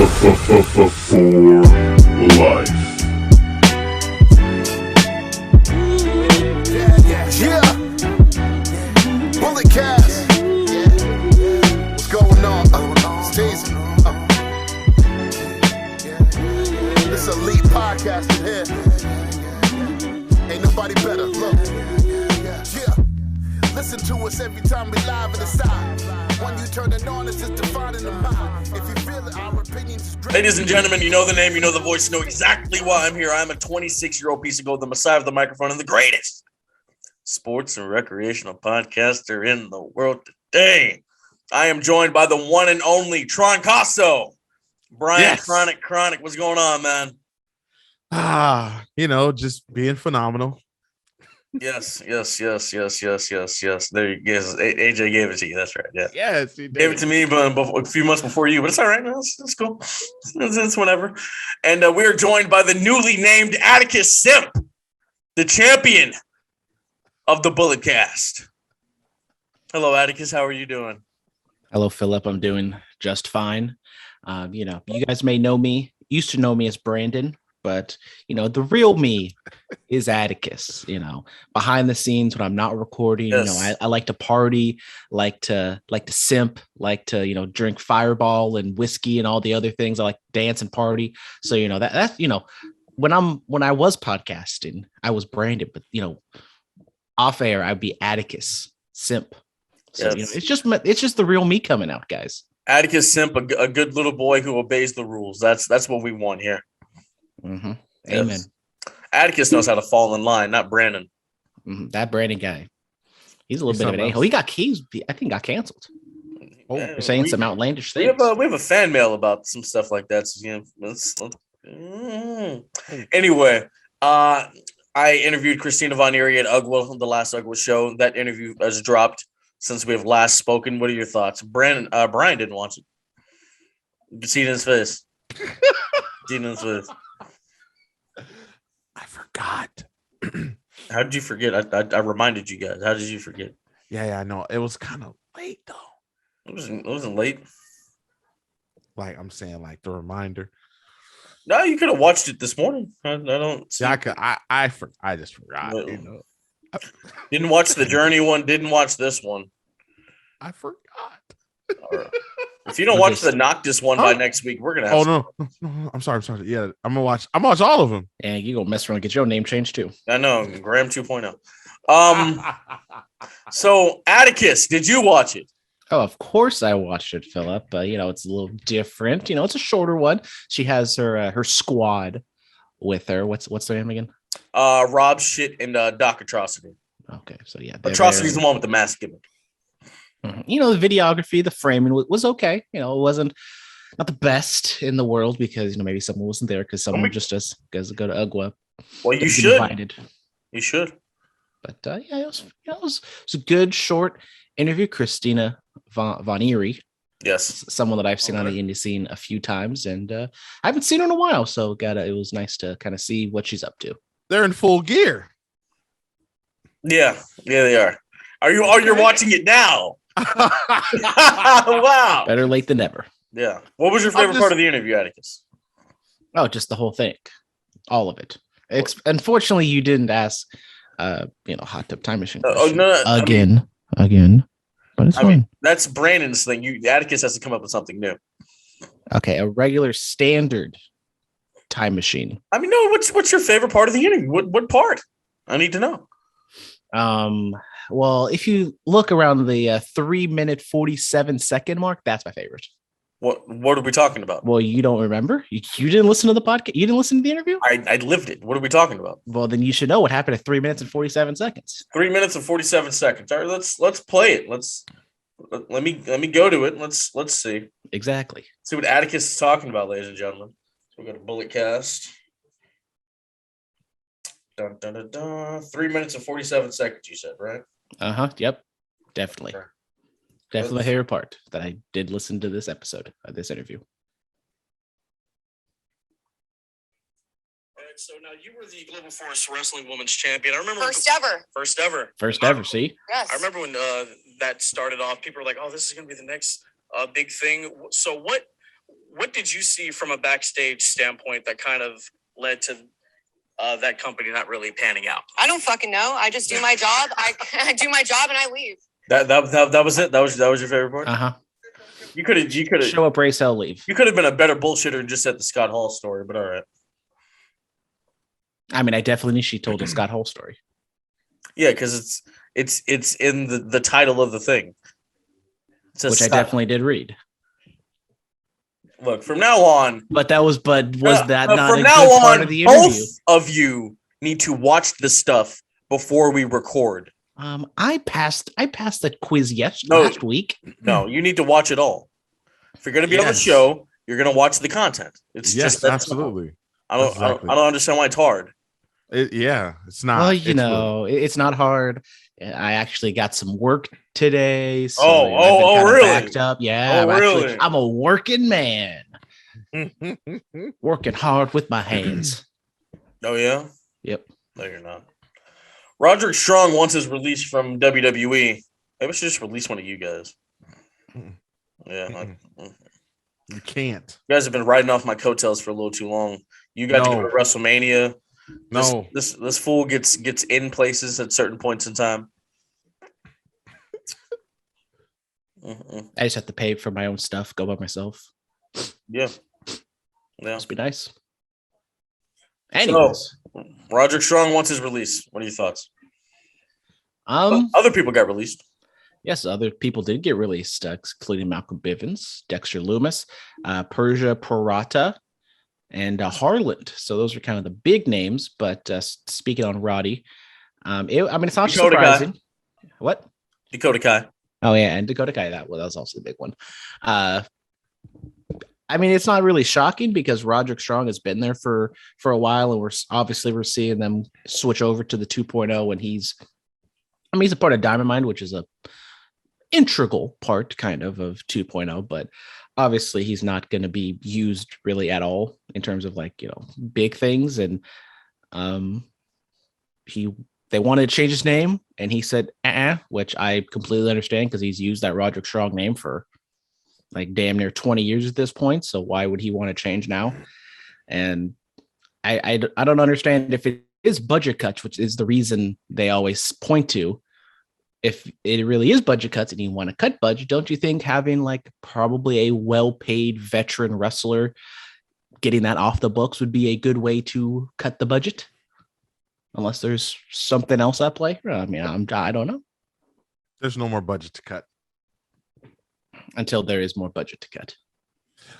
For life. Yeah. Bullet cast. What's going on? Stacy. This elite podcast in here. Ain't nobody better. Look. Yeah. Listen to us every time we live in the side. When you turn it on, it's just defining the mind. If you feel it, our opinions is great. Ladies and gentlemen, you know the name, you know the voice, you know exactly why I'm here. I'm a 26-year-old piece of gold, the messiah of the microphone, and the greatest sports and recreational podcaster in the world today. I am joined by the one and only Troncasso. Brian. Yes. Chronic. What's going on, man? Just being phenomenal. Yes. There you go. AJ gave it to you. That's right. Yeah. Yes, he did. Gave it to me, but a few months before you. But it's all right, man. It's cool. It's whatever. And we are joined by the newly named Atticus Simp, the champion of the Bullet Cast. Hello, Atticus. How are you doing? Hello, Phillip. I'm doing just fine. You guys may know me, used to know me as Brandon, but, the real me is Atticus, behind the scenes when I'm not recording. Yes. I like to party, like to simp, like to, drink Fireball and whiskey and all the other things. I like to dance and party. So, that's when I was podcasting, I was Brandon, but, off air, I'd be Atticus Simp. So, Yes. it's just the real me coming out, guys. Atticus Simp, a good little boy who obeys the rules. That's what we want here. Mm-hmm. Yes. Amen. Atticus knows how to fall in line, not Brandon. Mm-hmm. That Brandon guy, he's a little bit of an a-hole. I think got canceled. Oh, They're saying some outlandish we things. have a fan mail about some stuff like that. So, Anyway, I interviewed Christina Von Eerie at UGWA, the last UGWA show. That interview has dropped since we have last spoken. What are your thoughts? Brian didn't watch it. You can see it in his face. I forgot. How did you forget? I reminded you guys. How did you forget? Yeah, I know. It was kind of late though. It wasn't late. Like I'm saying, like the reminder. No, you could have watched it this morning. I don't see. Yeah, I just forgot. Didn't watch the Journey one. Didn't watch this one. I forgot. Right. If you don't watch the Noctis one by next week, we're gonna have. No. I'm sorry. Yeah, I'm gonna watch all of them. And you gonna mess around and get your name changed too. I know, Graham 2.0. So Atticus, did you watch it? Oh, of course I watched it, Phillip. It's a little different. It's a shorter one. She has her squad with her. What's their name again? Rob Shit and Doc Atrocity. Okay, so yeah, Atrocity's the one with the mask gimmick. The videography, the framing was okay. It wasn't not the best in the world because maybe someone wasn't there because someone just does go to UGWA. Well, you should. Invited. You should. But it was a good short interview. Christina Von Eerie. Yes, someone that I've seen on the indie scene a few times, and I haven't seen her in a while. So it was nice to kind of see what she's up to. They're in full gear. Yeah, they are. You're watching it now? Wow. Better late than never. Yeah. What was your favorite part of the interview, Atticus? Oh, just the whole thing. All of it. Unfortunately, you didn't ask, hot tub time machine. Again. But it's fine. That's Brandon's thing. Atticus has to come up with something new. Okay, a regular standard time machine. No, what's your favorite part of the interview? What part? I need to know. Well, if you look around the 3-minute 47-second mark, that's my favorite. What are we talking about? Well, you don't remember? You didn't listen to the podcast? You didn't listen to the interview? I lived it. What are we talking about? Well, then you should know what happened at 3 minutes and 47 seconds. 3 minutes and 47 seconds. All right, let's play it. Let me go to it. Let's see. Exactly. See what Atticus is talking about, ladies and gentlemen. So we got a bullet cast. Dun, dun, dun, dun. 3 minutes and 47 seconds, you said, right? Yep. Definitely. Sure. Definitely my favorite part that I did listen to this episode of this interview. All right, so now you were the Global Force Wrestling Women's Champion. I remember First ever. First ever, see? Yes. I remember when that started off, people were like, "Oh, this is going to be the next big thing." So what did you see from a backstage standpoint that kind of led to that company not really panning out? I don't fucking know. I just do my job. I do my job and I leave. That was it. That was your favorite part. You could have show up, race hell, leave. You could have been a better bullshitter and just said the Scott Hall story, but all right. I mean, I definitely knew she told a Scott Hall story. Yeah, because it's in the title of the thing. Which I definitely did read. Look, from now on. Was that not from a now good on, part of the interview? Both of you need to watch the stuff before we record. I passed the quiz last week. No, you need to watch it all. If you're going to be on the show, you're going to watch the content. It's just absolutely. I don't understand why it's hard. It's not. Well, it's not hard. I actually got some work today. So really? Backed up. Yeah, really? I'm a working man. Working hard with my hands. Oh, yeah? Yep. No, you're not. Roderick Strong wants his release from WWE. Maybe I should just release one of you guys. Yeah. You can't. You guys have been riding off my coattails for a little too long. You got to go to WrestleMania. No. This fool gets in places at certain points in time. I just have to pay for my own stuff, go by myself. Yeah. Must be nice. Anyways. So, Roderick Strong wants his release. What are your thoughts? Other people got released. Yes, other people did get released, including Malcolm Bivens, Dexter Loomis, Perrazzo, and Harland. So those are kind of the big names. But speaking on Roddy, it's not surprising. Guy. What? Dakota Kai. Oh, yeah, and Dakota Kai, that was also the big one. It's not really shocking because Roderick Strong has been there for a while, and we're seeing them switch over to the 2.0, and he's a part of Diamond Mine, which is a integral part kind of 2.0, but obviously he's not going to be used really at all in terms of big things. And they wanted to change his name, and he said, which I completely understand because he's used that Roderick Strong name for damn near 20 years at this point. So why would he want to change now? And I don't understand if it is budget cuts, which is the reason they always point to. If it really is budget cuts and you want to cut budget, don't you think having probably a well-paid veteran wrestler getting that off the books would be a good way to cut the budget? Unless there's something else at play. I don't know. There's no more budget to cut. Until there is more budget to cut.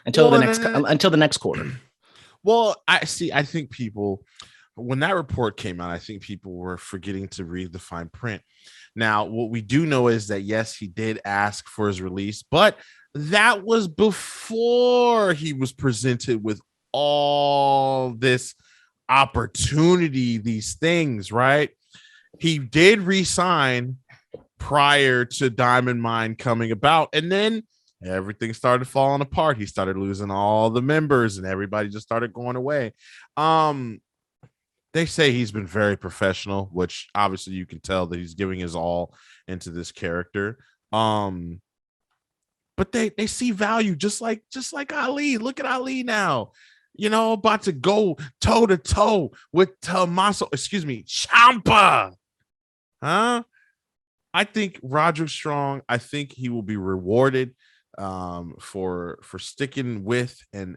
Until the next quarter. Well, I think people, when that report came out, I think people were forgetting to read the fine print. Now, what we do know is that, yes, he did ask for his release, but that was before he was presented with all this opportunity, these things, right? He did resign prior to Diamond Mine coming about, and then everything started falling apart. He started losing all the members, and everybody just started going away. They say he's been very professional, which obviously you can tell that he's giving his all into this character. But they see value just like Ali. Look at Ali now, about to go toe to toe with Ciampa. Huh? I think Roderick Strong, I think he will be rewarded for sticking with and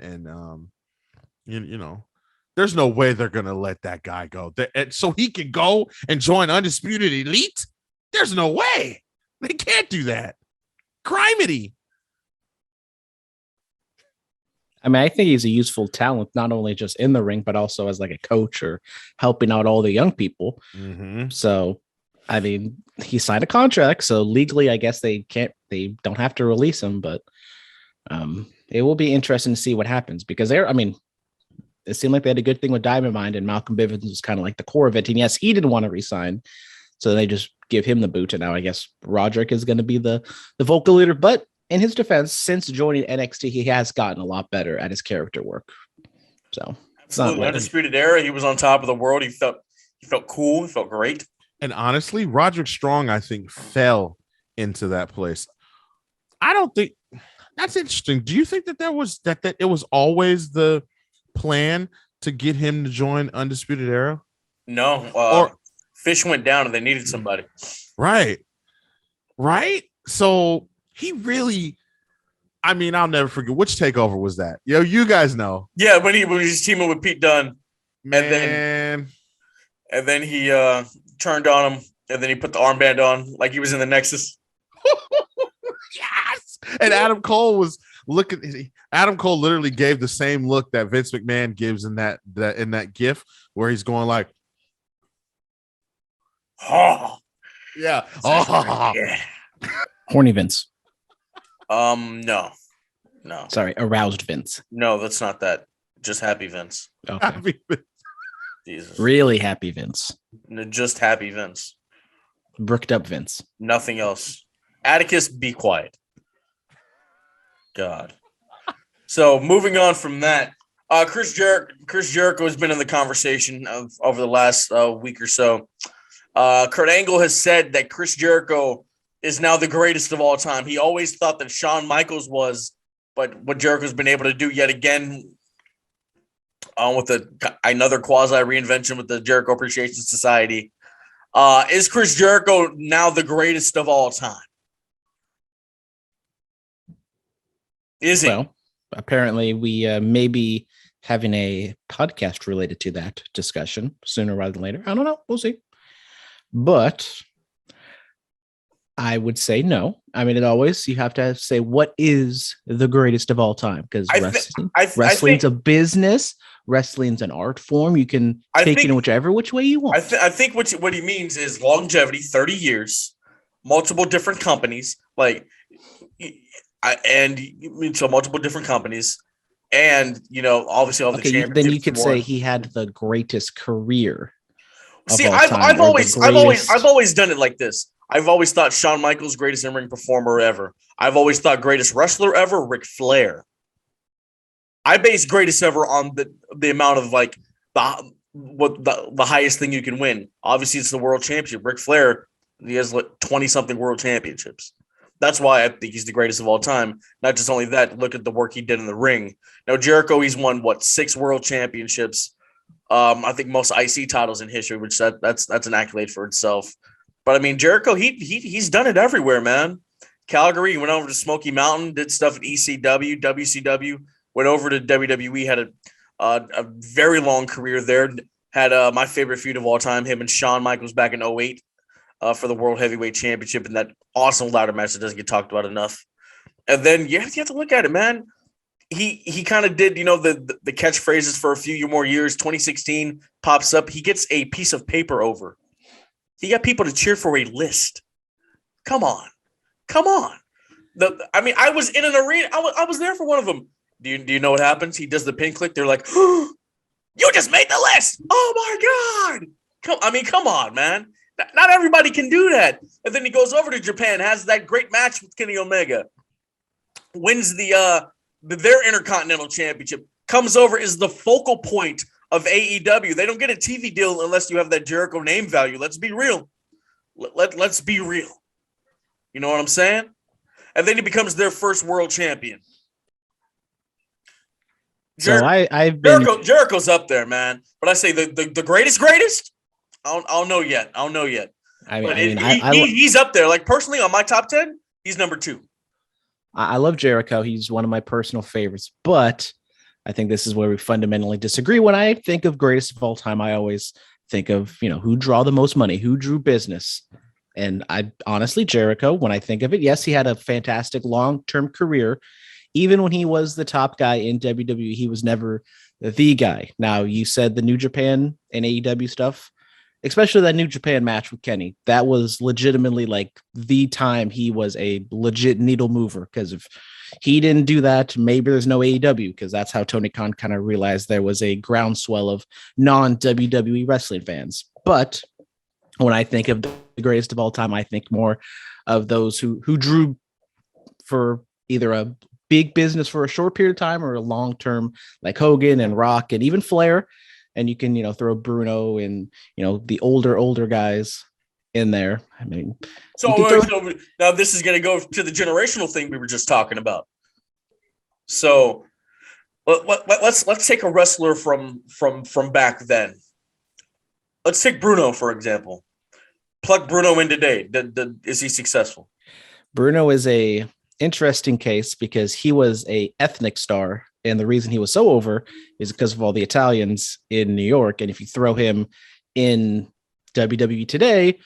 there's no way they're gonna let that guy go. So he can go and join Undisputed Elite. There's no way. They can't do that. Criminy. I think he's a useful talent, not only just in the ring, but also as a coach or helping out all the young people. Mm-hmm. So, he signed a contract, so legally, I guess they don't have to release him, but it will be interesting to see what happens because it seemed like they had a good thing with Diamond Mine, and Malcolm Bivens was kind of the core of it. And yes, he didn't want to resign, so they just give him the boot. And now I guess Roderick is going to be the vocal leader. But in his defense, since joining NXT, he has gotten a lot better at his character work. So absolutely, Undisputed Era, he was on top of the world. He felt cool. He felt great. And honestly, Roderick Strong, I think, fell into that place. I don't think That's interesting. Do you think that it was always the plan to get him to join Undisputed Era? No, Or Fish went down and they needed somebody. right. So he really, I mean, I'll never forget which takeover was that. Yo, you guys know. Yeah, when he was teaming with Pete Dunne, Man. and then he turned on him, and then he put the armband on like he was in the Nexus. Yes. And Adam Cole was looking. Adam Cole literally gave the same look that Vince McMahon gives in that GIF where he's going like, Oh, yeah, oh, yeah. Horny Vince. No, Sorry, aroused Vince. no, that's not that. Just happy Vince. Okay. happy. Jesus, Really happy Vince. just happy Vince. Bricked up Vince. Nothing else. Atticus, be quiet. God. So moving on from that, Chris Jericho has been in the conversation over the last week or so. Kurt Angle has said that Chris Jericho is now the greatest of all time. He always thought that Shawn Michaels was, but what Jericho's been able to do yet again with another quasi reinvention with the Jericho Appreciation Society. Is Chris Jericho now the greatest of all time? Is he? Well, apparently we may be having a podcast related to that discussion sooner rather than later. I don't know. We'll see. But I would say no. I mean, you have to say what is the greatest of all time, because wrestling's a business. Wrestling's an art form. You can take it in which way you want. I think what he means is longevity, 30 years, multiple different companies, multiple different companies, and obviously all the championships. Then you could say he had the greatest career. See, I've always done it like this. I've always thought Shawn Michaels greatest in-ring performer ever. I've always thought greatest wrestler ever, Ric Flair. I base greatest ever on the amount of the highest thing you can win. Obviously, it's the world championship. Ric Flair, he has 20-something world championships. That's why I think he's the greatest of all time. Not just only that, look at the work he did in the ring. Now, Jericho, he's won 6 world championships. I think most IC titles in history, which that's an accolade for itself. But I mean, Jericho, he's done it everywhere, man. Calgary, he went over to Smoky Mountain, did stuff at ECW, WCW, went over to WWE, had a very long career there. Had my favorite feud of all time, him and Shawn Michaels back in 2008 for the World Heavyweight Championship in that awesome ladder match that doesn't get talked about enough. And then you have to look at it, man. He kind of did, the catchphrases for a few more years. 2016 pops up. He gets a piece of paper over. He got people to cheer for a list. Come on. I was in an arena. I was there for one of them. Do you know what happens? He does the pin click. They're like, oh, you just made the list. Oh my God. Come on, man. Not everybody can do that. And then he goes over to Japan, has that great match with Kenny Omega, wins their Intercontinental Championship, comes over, is the focal point of AEW. They don't get a TV deal unless you have that Jericho name value. Let's be real. Let's be real. You know what I'm saying? And then he becomes their first world champion. Jericho's up there, man. But I say the greatest. I don't know yet. He's up there. Like personally, on my top 10, he's number 2. I love Jericho. He's one of my personal favorites, but I think this is where we fundamentally disagree. When I think of greatest of all time, I always think of, who draw the most money, who drew business. And I honestly, Jericho, when I think of it, yes, he had a fantastic long-term career. Even when he was the top guy in WWE, he was never the guy. Now, you said the New Japan and AEW stuff, especially that New Japan match with Kenny, that was legitimately like the time he was a legit needle mover, because if he didn't do that, maybe there's no AEW, because that's how Tony Khan kind of realized there was a groundswell of non-WWE wrestling fans. But when I think of the greatest of all time, I think more of those who drew for either a big business for a short period of time or a long-term, like Hogan and Rock and even Flair. And you can, throw Bruno and, the older guys in there. I mean, so now this is going to go to the generational thing we were just talking about. So let's take a wrestler from back then. Let's take Bruno, for example. Plug Bruno in today. Is he successful? Bruno is a interesting case because he was a ethnic star, and the reason he was so over is because of all the Italians in New York. And if you throw him in WWE today,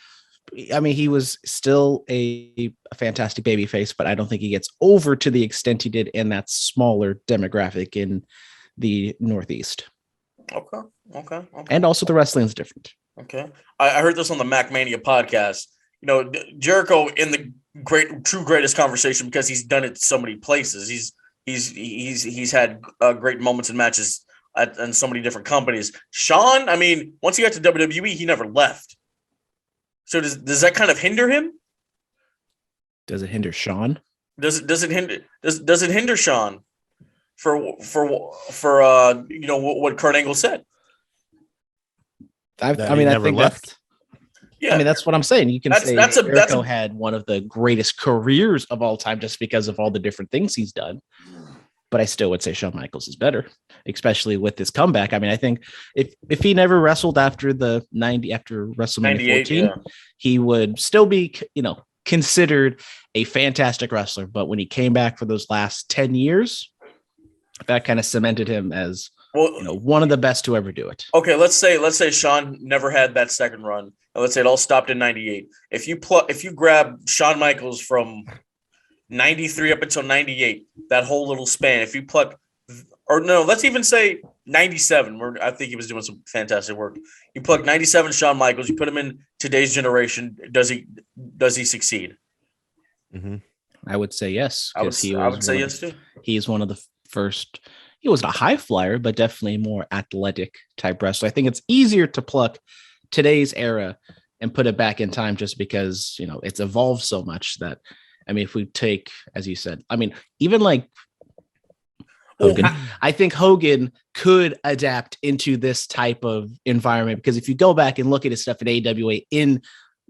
I mean, he was still a fantastic babyface, but I don't think he gets over to the extent he did in that smaller demographic in the Northeast. Okay. And also the wrestling is different. Okay. I heard this on the MacMania podcast. You know, Jericho in the greatest conversation because he's done it so many places. He's had great moments and matches in so many different companies. Shawn, I mean, once he got to WWE, he never left. So does that kind of hinder him? Does it hinder Shawn? Does it hinder Shawn for you know what Kurt Angle said? I think left. Yeah, I mean, that's what I'm saying. You can say Jericho Jericho had one of the greatest careers of all time just because of all the different things he's done. But I still would say Shawn Michaels is better, especially with this comeback. I mean, I think if he never wrestled after WrestleMania 14, he would still be, you know, considered a fantastic wrestler. But when he came back for those last 10 years, that kind of cemented him as one of the best to ever do it. Okay, let's say Shawn never had that second run. And let's say it all stopped in 98. If you grab Shawn Michaels from 93 up until 98, that whole little span, if you pluck, or no, let's even say 97, where I think he was doing some fantastic work. You pluck 97 Shawn Michaels, you put him in today's generation, does he succeed? Mm-hmm. I would say yes. I would say yes too. He's one of the first. He wasn't a high flyer, but definitely more athletic type wrestler. I think it's easier to pluck today's era and put it back in time just because, you know, it's evolved so much that, I mean, if we take, as you said, I mean, even like Hogan, I think Hogan could adapt into this type of environment because if you go back and look at his stuff in AWA in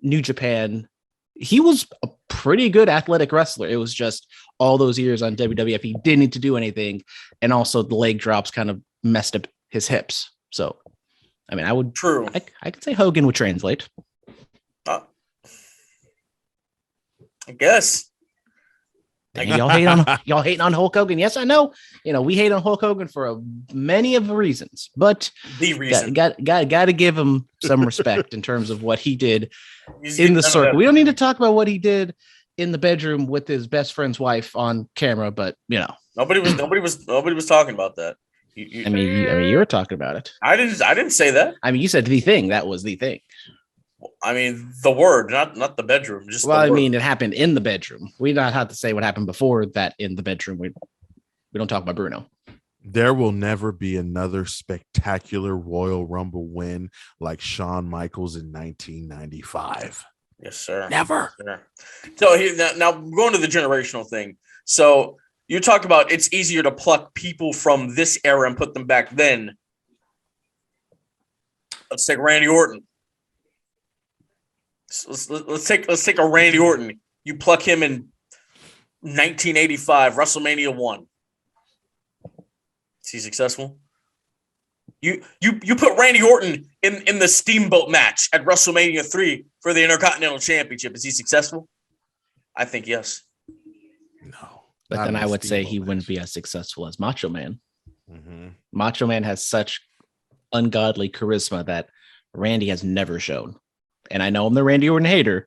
New Japan, he was a pretty good athletic wrestler. It was just all those years on WWF, he didn't need to do anything. And also the leg drops kind of messed up his hips. So, I mean, I could say Hogan would translate. I guess. Y'all hating on Hulk Hogan. Yes, I know. You know, we hate on Hulk Hogan for many of the reasons, but the reason got to give him some respect in terms of what he did in the circle. We don't need to talk about what he did in the bedroom with his best friend's wife on camera, but you know, nobody was talking about that. I mean, you were talking about it. I didn't say that. I mean, you said the thing. That was the thing. I mean, the word, not the bedroom. Just I mean, it happened in the bedroom. We don't have to say what happened before that in the bedroom. We don't talk about Bruno. There will never be another spectacular Royal Rumble win like Shawn Michaels in 1995. Yes, sir. Never. Yes, sir. So now going to the generational thing. So you talk about it's easier to pluck people from this era and put them back then. Let's take Randy Orton. Let's take a Randy Orton. You pluck him in 1985, WrestleMania 1. Is he successful? You put Randy Orton in the Steamboat match at WrestleMania 3 for the Intercontinental Championship. Is he successful? I think yes. No. But then I would say he wouldn't be as successful as Macho Man. Mm-hmm. Macho Man has such ungodly charisma that Randy has never shown. And I know I'm the Randy Orton hater,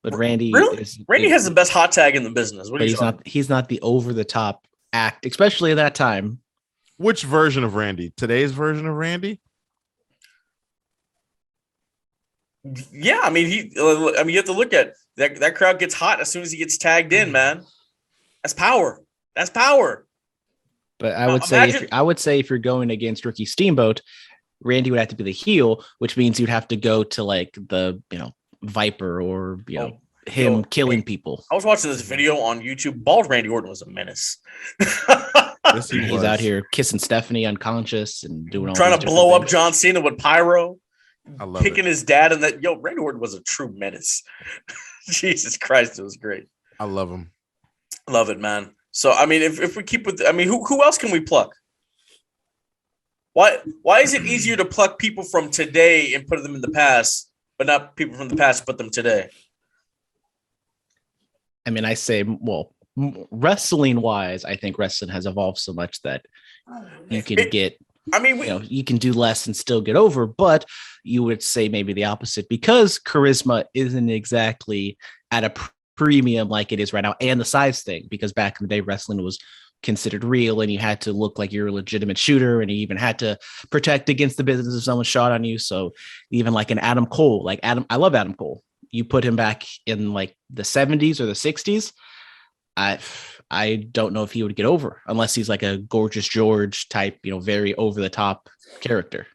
but Randy has the best hot tag in the business. He's not the over the top act, especially at that time. Which version of Randy? Today's version of Randy? Yeah, I mean you have to look at that crowd gets hot as soon as he gets tagged in, man. That's power. That's power. But I would say if you're going against Ricky Steamboat, Randy would have to be the heel, which means you'd have to go to like the, you know, Viper or, you know, him killing people. I was watching this video on YouTube. Bald Randy Orton was a menace. Yes, he's out here kissing Stephanie unconscious and doing all trying to blow up John Cena with pyro. I love kicking his dad and that. Randy Orton was a true menace. Jesus Christ, it was great. I love him. Love it, man. So I mean, if we keep with, I mean, who else can we pluck? Why is it easier to pluck people from today and put them in the past, but not people from the past put them today? I mean, I say, well, wrestling wise, I think wrestling has evolved so much that you can get. I mean, you can do less and still get over, but you would say maybe the opposite because charisma isn't exactly at a premium like it is right now, and the size thing, because back in the day, wrestling was considered real and you had to look like you're a legitimate shooter and you even had to protect against the business if someone shot on you. So even like an Adam Cole, I love Adam Cole. You put him back in like the 70s or the 60s, I don't know if he would get over unless he's like a Gorgeous George type, very over the top character.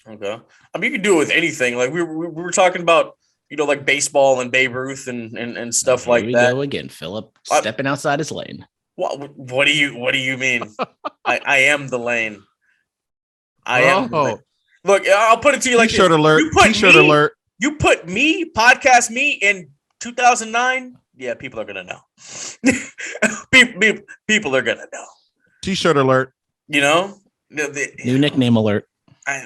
Okay. I mean, you can do it with anything. Like we were talking about, like baseball and Babe Ruth and stuff like that. Here we go again, Phillip, stepping outside his lane. What do you mean? I am the lane. I am. The lane. Look, I'll put it to you like T-shirt alert. T-shirt alert. You put me, podcast me in 2009. Yeah, people are gonna know. people are gonna know. T-shirt alert. New nickname alert.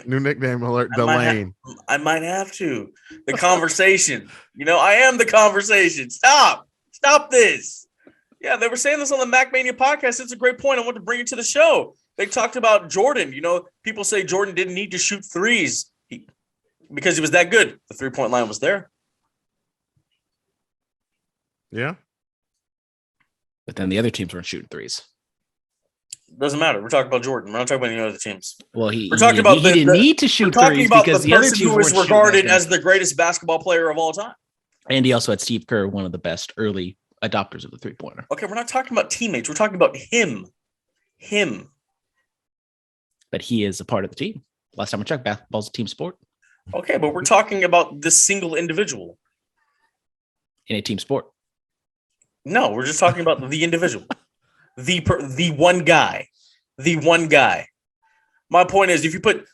New nickname alert. The lane. I might have to. The conversation. I am the conversation. Stop this. Yeah, they were saying this on the MacMania podcast. It's a great point. I want to bring it to the show. They talked about Jordan. People say Jordan didn't need to shoot threes because he was that good. The 3-point line was there. Yeah. But then the other teams weren't shooting threes. Doesn't matter. We're talking about Jordan. We're not talking about any other teams. Well, we're talking about he didn't need to shoot threes because the other teams who was regarded as the greatest basketball player of all time. And he also had Steve Kerr, one of the best early adopters of the 3-pointer. Okay, we're not talking about teammates. We're talking about him. But he is a part of the team. Last time I checked, basketball's a team sport. Okay, but we're talking about this single individual. In a team sport. No, we're just talking about the individual. The one guy. The one guy. My point is, if you put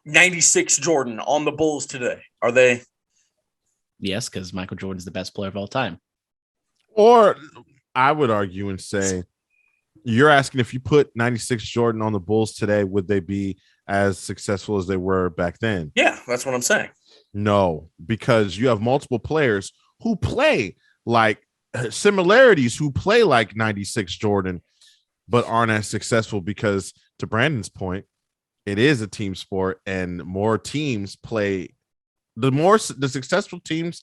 96 Jordan on the Bulls today, are they? Yes, because Michael Jordan's the best player of all time. Or I would argue and say, you're asking if you put 96 Jordan on the Bulls today, would they be as successful as they were back then? Yeah, that's what I'm saying. No, because you have multiple players who play like similarities, who play like 96 Jordan, but aren't as successful because, to Brandon's point, it is a team sport and more teams play. The successful teams,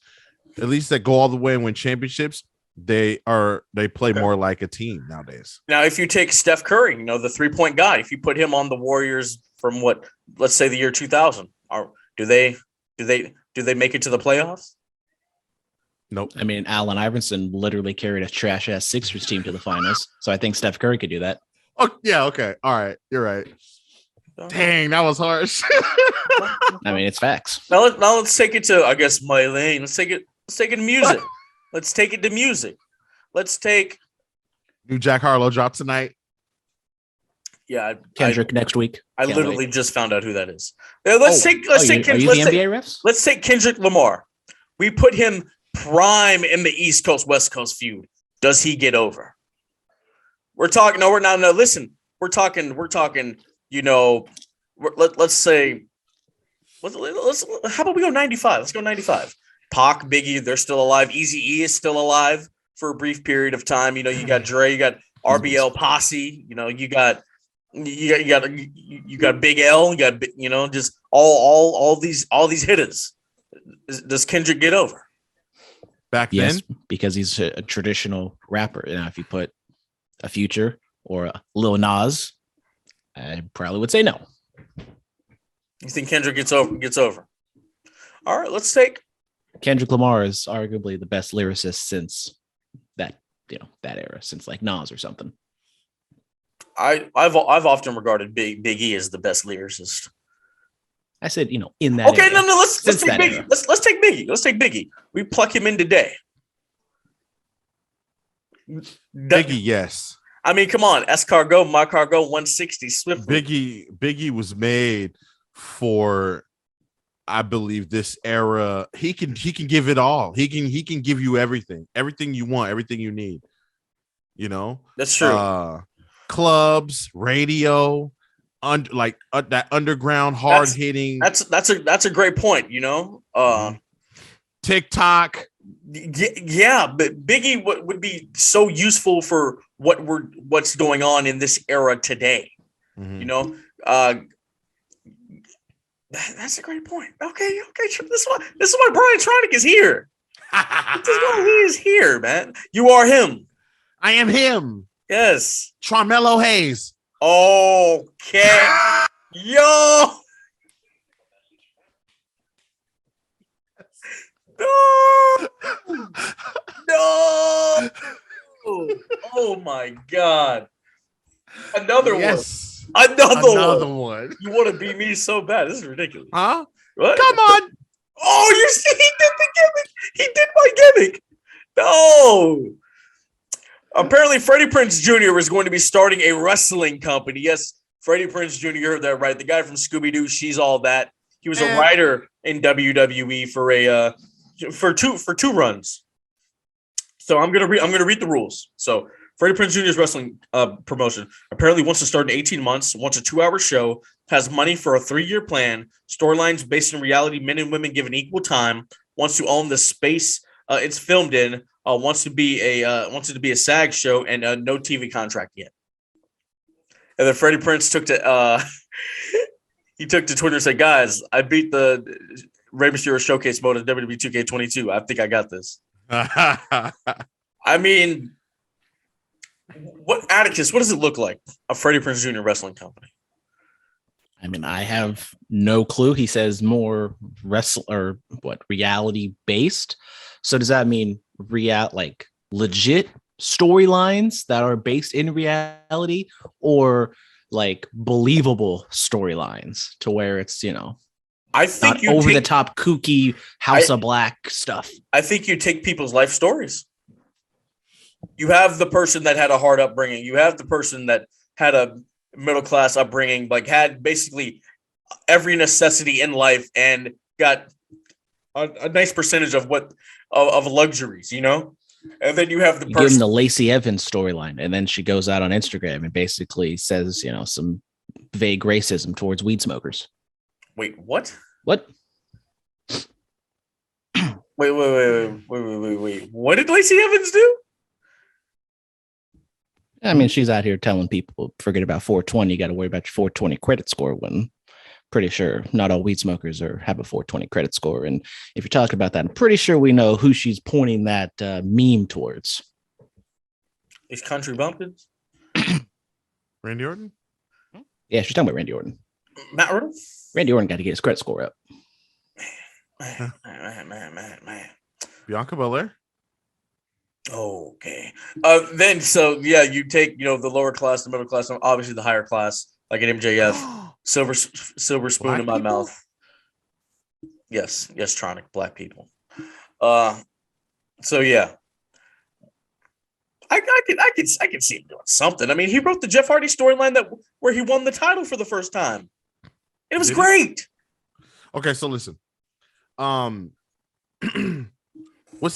at least that go all the way and win championships, they play more like a team nowadays. Now, if you take Steph Curry, the 3-point guy, if you put him on the Warriors from let's say the year 2000, do they make it to the playoffs? Nope. I mean, Allen Iverson literally carried a trash ass Sixers team to the finals, so I think Steph Curry could do that. Oh yeah, okay, all right, you're right. Dang, that was harsh. I mean, it's facts. Now let's take it to, I guess, my lane. Let's take it to music. Let's take it to music. Let's take new Jack Harlow drop tonight. Yeah, Kendrick next week. I literally just found out who that is. Let's take Kendrick Lamar. We put him prime in the East Coast West Coast feud. Does he get over? We're talking. No, we're not. No, listen. We're talking. Let's say. Let's. How about we go 95? Let's go 95. Pac, Biggie, they're still alive. Eazy-E is still alive for a brief period of time. You got Dre, you got RBL Posse. You got Big L. You got just all these hitters. Does Kendrick get over? Back then, because he's a traditional rapper. Now, if you put a Future or a Lil Nas, I probably would say no. You think Kendrick gets over? All right, let's take. Kendrick Lamar is arguably the best lyricist since that era, since like Nas or something. I've often regarded Big E as the best lyricist. I said, in that. Okay, era, no, let's take Biggie. Let's take Biggie. Let's take Biggie. We pluck him in today. Biggie, yes. I mean, come on, Escargot, my cargo, 160 swiftly. Biggie was made for, I believe, this era. He can give it all. He can give you everything you want, everything you need. You know, That's true. Clubs, radio, that underground hard hitting. That's a great point. You know, TikTok. Yeah, but Biggie would be so useful for what's going on in this era today. You know, that's a great point. Okay. This is why Brian Tronick is here. This is why he is here, man. You are him. I am him. Yes. Charmelo Hayes. Okay. Yo. No. Oh my God. Another one. Another one. You want to beat me so bad. This is ridiculous. Huh? What? Come on. Oh, you see, he did the gimmick. He did my gimmick. No. Apparently, Freddie Prinze Jr. is going to be starting a wrestling company. Yes, Freddie Prinze Jr., you heard that right. The guy from Scooby-Doo, She's All That. He was a writer in WWE for two runs. So I'm gonna read the rules. So Freddie Prinze Jr.'s wrestling promotion apparently wants to start in 18 months, wants a 2-hour show, has money for a 3-year plan, storylines based in reality, men and women given equal time, wants to own the space it's filmed in, wants it to be a SAG show, and no TV contract yet. And then Freddie Prinze took to Twitter and said, "Guys, I beat the Rey Mysterio showcase mode in WWE 2K22. I think I got this." I mean, Atticus, what does it look like? A Freddie Prinze Jr. wrestling company? I mean, I have no clue. He says more reality based. So does that mean legit storylines that are based in reality, or like believable storylines to where it's, I think not over the top kooky House of Black stuff. I think you take people's life stories. You have the person that had a hard upbringing. You have the person that had a middle class upbringing, like had basically every necessity in life and got a nice percentage of luxuries, And then you have the person. Give him the Lacey Evans storyline, and then she goes out on Instagram and basically says, some vague racism towards weed smokers. Wait, what? What? Wait. What did Lacey Evans do? I mean, she's out here telling people, forget about 420. You got to worry about your 420 credit score, when pretty sure not all weed smokers have a 420 credit score. And if you're talking about that, I'm pretty sure we know who she's pointing that meme towards. These country bumpkins? Randy Orton? Yeah, she's talking about Randy Orton. Matt Riddle? Randy Orton got to get his credit score up. Man. Bianca Belair? Okay. You take, the lower class, the middle class, and obviously the higher class, like an MJF, silver spoon Black in my people? mouth. Yes, Tronic, black people. I could see him doing something. I mean, he wrote the Jeff Hardy storyline where he won the title for the first time. It was great. Okay, so listen. Was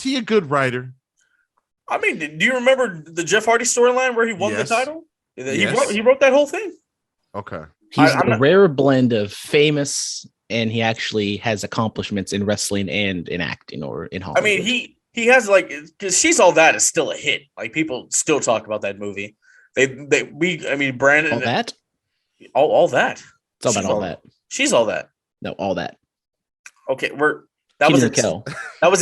he a good writer? I mean, do you remember the Jeff Hardy storyline where he won the title? He wrote that whole thing. Okay. He's a rare blend of famous, and he actually has accomplishments in wrestling and in acting or in Hollywood. I mean, he has because She's All That is still a hit. Like, people still talk about that movie. Brandon. All that? All that. It's all about all that. She's All That. No, all that. Okay, that was a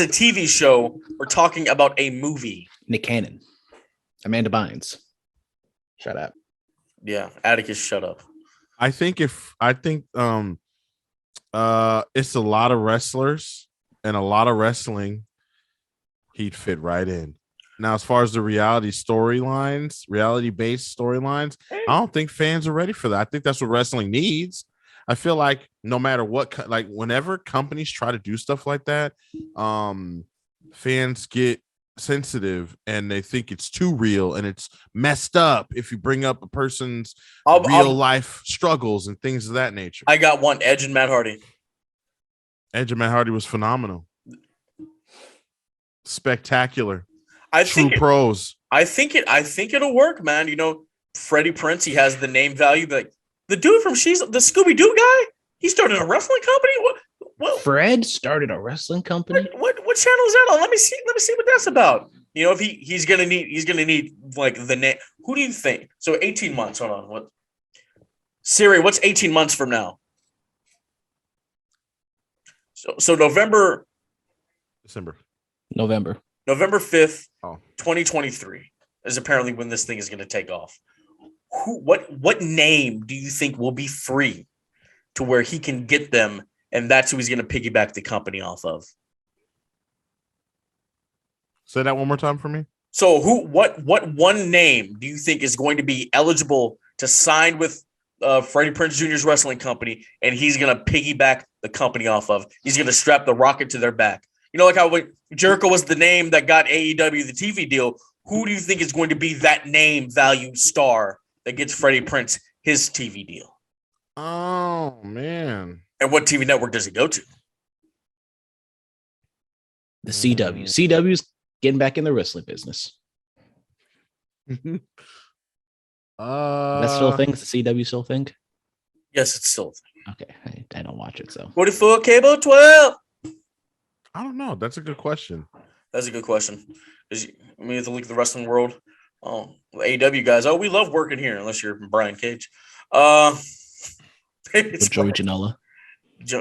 TV show. We're talking about a movie. Nick Cannon, Amanda Bynes. Shut up. Yeah, Atticus, shut up. I think it's a lot of wrestlers and a lot of wrestling, he'd fit right in. Now, as far as the reality-based storylines, I don't think fans are ready for that. I think that's what wrestling needs. I feel like no matter what, whenever companies try to do stuff like that, fans get sensitive and they think it's too real and it's messed up if you bring up a person's real life struggles and things of that nature. I got one. Edge and Matt Hardy. Edge and Matt Hardy was phenomenal. Spectacular. pros. I think it'll work, man. You know, Freddie Prinze, he has the name value. Like the dude from the Scooby Doo guy, he started a wrestling company. What? Fred started a wrestling company. What channel is that on? Let me see what that's about. You know, if he's gonna need like the name. Who do you think? So 18 months. Hold on. What? Siri, what's 18 months from now? So November 5th, 2023 is apparently when this thing is going to take off. What name do you think will be free to where he can get them, and that's who he's going to piggyback the company off of? Say that one more time for me. So what one name do you think is going to be eligible to sign with Freddie Prinze Jr.'s wrestling company, and he's going to piggyback the company off of? He's going to strap the rocket to their back. You know, like how Jericho was the name that got AEW the TV deal. Who do you think is going to be that name value star that gets Freddie Prinze his TV deal? Oh, man. And what TV network does he go to? The CW. CW's getting back in the wrestling business. That's still a thing? The CW still a thing? Yes, it's still a thing. Okay, I don't watch it, so. 44 cable 12. I don't know. That's a good question. That's a good question. We have to look at the wrestling world. Oh, AEW guys. Oh, we love working here, unless you're Brian Cage. It's Joey Janela.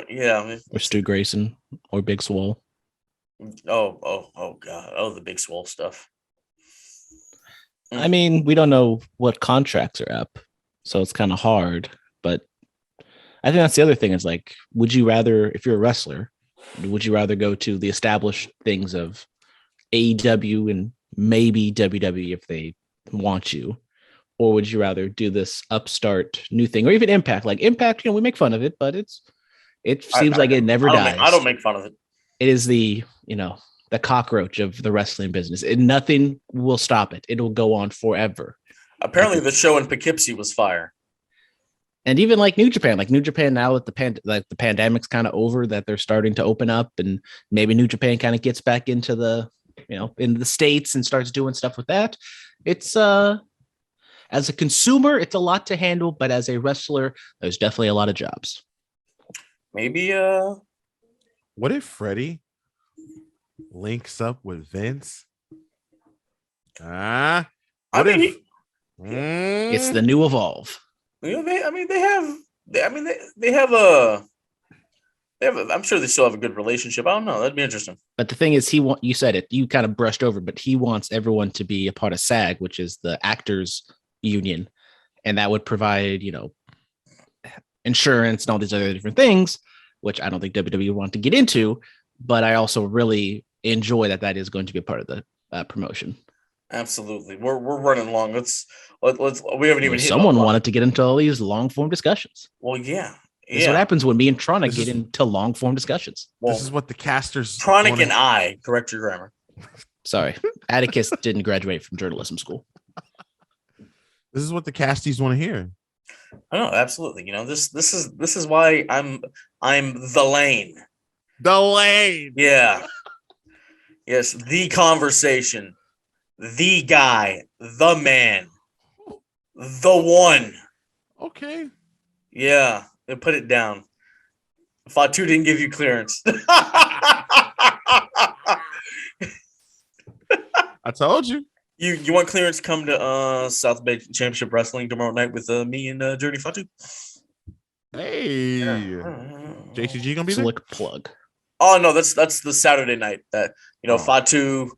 Yeah. Or Stu Grayson or Big Swole. Oh, God. Oh, the Big Swole stuff. I mean, we don't know what contracts are up, so it's kind of hard. But I think that's the other thing is like, would you rather, if you're a wrestler, would you rather go to the established things of AEW and maybe WWE if they want you? Or would you rather do this upstart new thing, or even Impact? Like Impact, we make fun of it, but it seems like it never dies. I don't make fun of it. It is the cockroach of the wrestling business. And nothing will stop it. It will go on forever. Apparently, the show in Poughkeepsie was fire. And even like New Japan now that the pandemic's kind of over, that they're starting to open up, and maybe New Japan kind of gets back into the in the States and starts doing stuff with that. It's as a consumer, it's a lot to handle, but as a wrestler, there's definitely a lot of jobs. Maybe what if Freddie links up with Vince? It's the new Evolve. You know, I'm sure they still have a good relationship. I don't know. That'd be interesting. But the thing is, you said it, you kind of brushed over, but he wants everyone to be a part of SAG, which is the actors union. And that would provide, insurance and all these other different things, which I don't think WWE would want to get into. But I also really enjoy that is going to be a part of the promotion. Absolutely. We're running long. Let's we haven't even hit someone wanted to get into all these long form discussions. Well, yeah. This is what happens when me and Tronic get into long form discussions. Well, this is what the casters Tronic and I, correct your grammar. Sorry. Atticus didn't graduate from journalism school. This is what the casties want to hear. Oh, absolutely. This is why I'm the lane. The lane. Yeah. Yes, the conversation. The guy, the man, the one. Okay. Yeah, they put it down. Fatu didn't give you clearance. I told you. You want clearance to come to South Bay Championship Wrestling tomorrow night with me and Journey Fatu? Hey. JTG gonna be there? Slick plug. Oh no, that's the Saturday night that Fatu.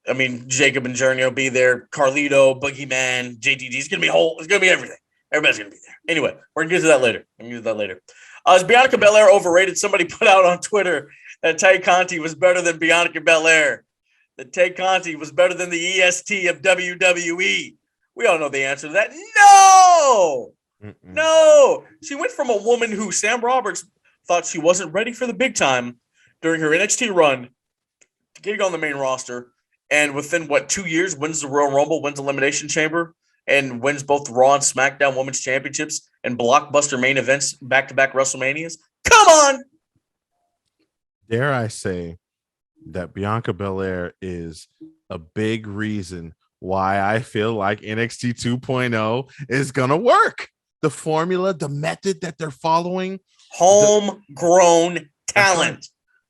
I mean, Jacob and Journey will be there. Carlito, Boogeyman, JTG. It's gonna be It's gonna be everything. Everybody's gonna be there. Anyway, we're gonna get to that later. Is Bianca Belair overrated? Somebody put out on Twitter that Tay Conti was better than Bianca Belair. That Tay Conti was better than the EST of WWE. We all know the answer to that. No. No. She went from a woman who Sam Roberts thought she wasn't ready for the big time during her NXT run to getting on the main roster. And within 2 years, wins the Royal Rumble, wins Elimination Chamber, and wins both Raw and SmackDown Women's Championships and blockbuster main events, back-to-back WrestleManias. Come on! Dare I say that Bianca Belair is a big reason why I feel like NXT 2.0 is gonna work. The formula, the method that they're following, homegrown talent.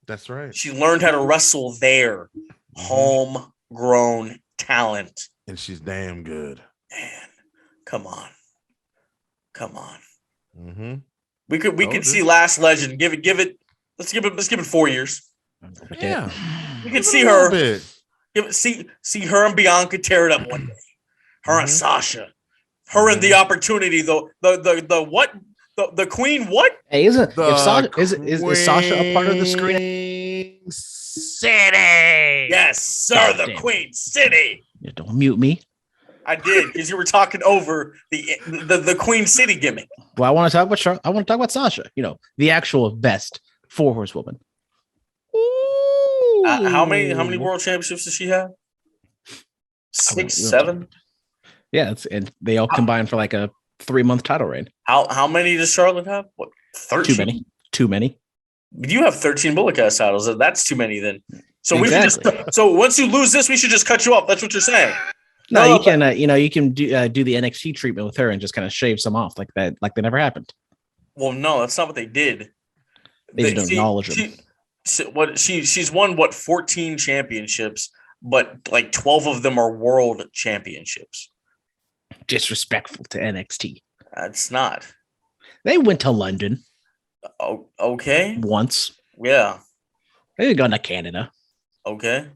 That's right. She learned how to wrestle there. Homegrown talent. And she's damn good. Man, come on. Mm-hmm. We could see Last Legend. Give it. Let's give it 4 years. Yeah. We could see her. See her and Bianca tear it up one day. Her and Sasha. Her and the opportunity though. The what? The queen what? Hey, is Sasha a part of the Screen City? Yes, sir. The Queen City. Yeah, don't mute me. I did because you were talking over the Queen City gimmick. Well, I want to talk about I want to talk about Sasha. You know, the actual best 4-horsewoman. How many world championships does she have? 6, 7. Yeah, and they all combined for like a 3-month title reign. How many does Charlotte have? What, 13? Too many. You have 13 Bullet Cast titles. That's too many then. So exactly. We should so once you lose this, we should just cut you off. That's what you're saying. No, you can you can do the NXT treatment with her and just kind of shave some off like that, like they never happened. Well, no, that's not what they did. They don't acknowledge them. She's won 14 championships, but like 12 of them are world championships. Disrespectful to NXT. It's not. They went to London. Oh, okay. Once. Yeah. They've gone to Canada. Okay.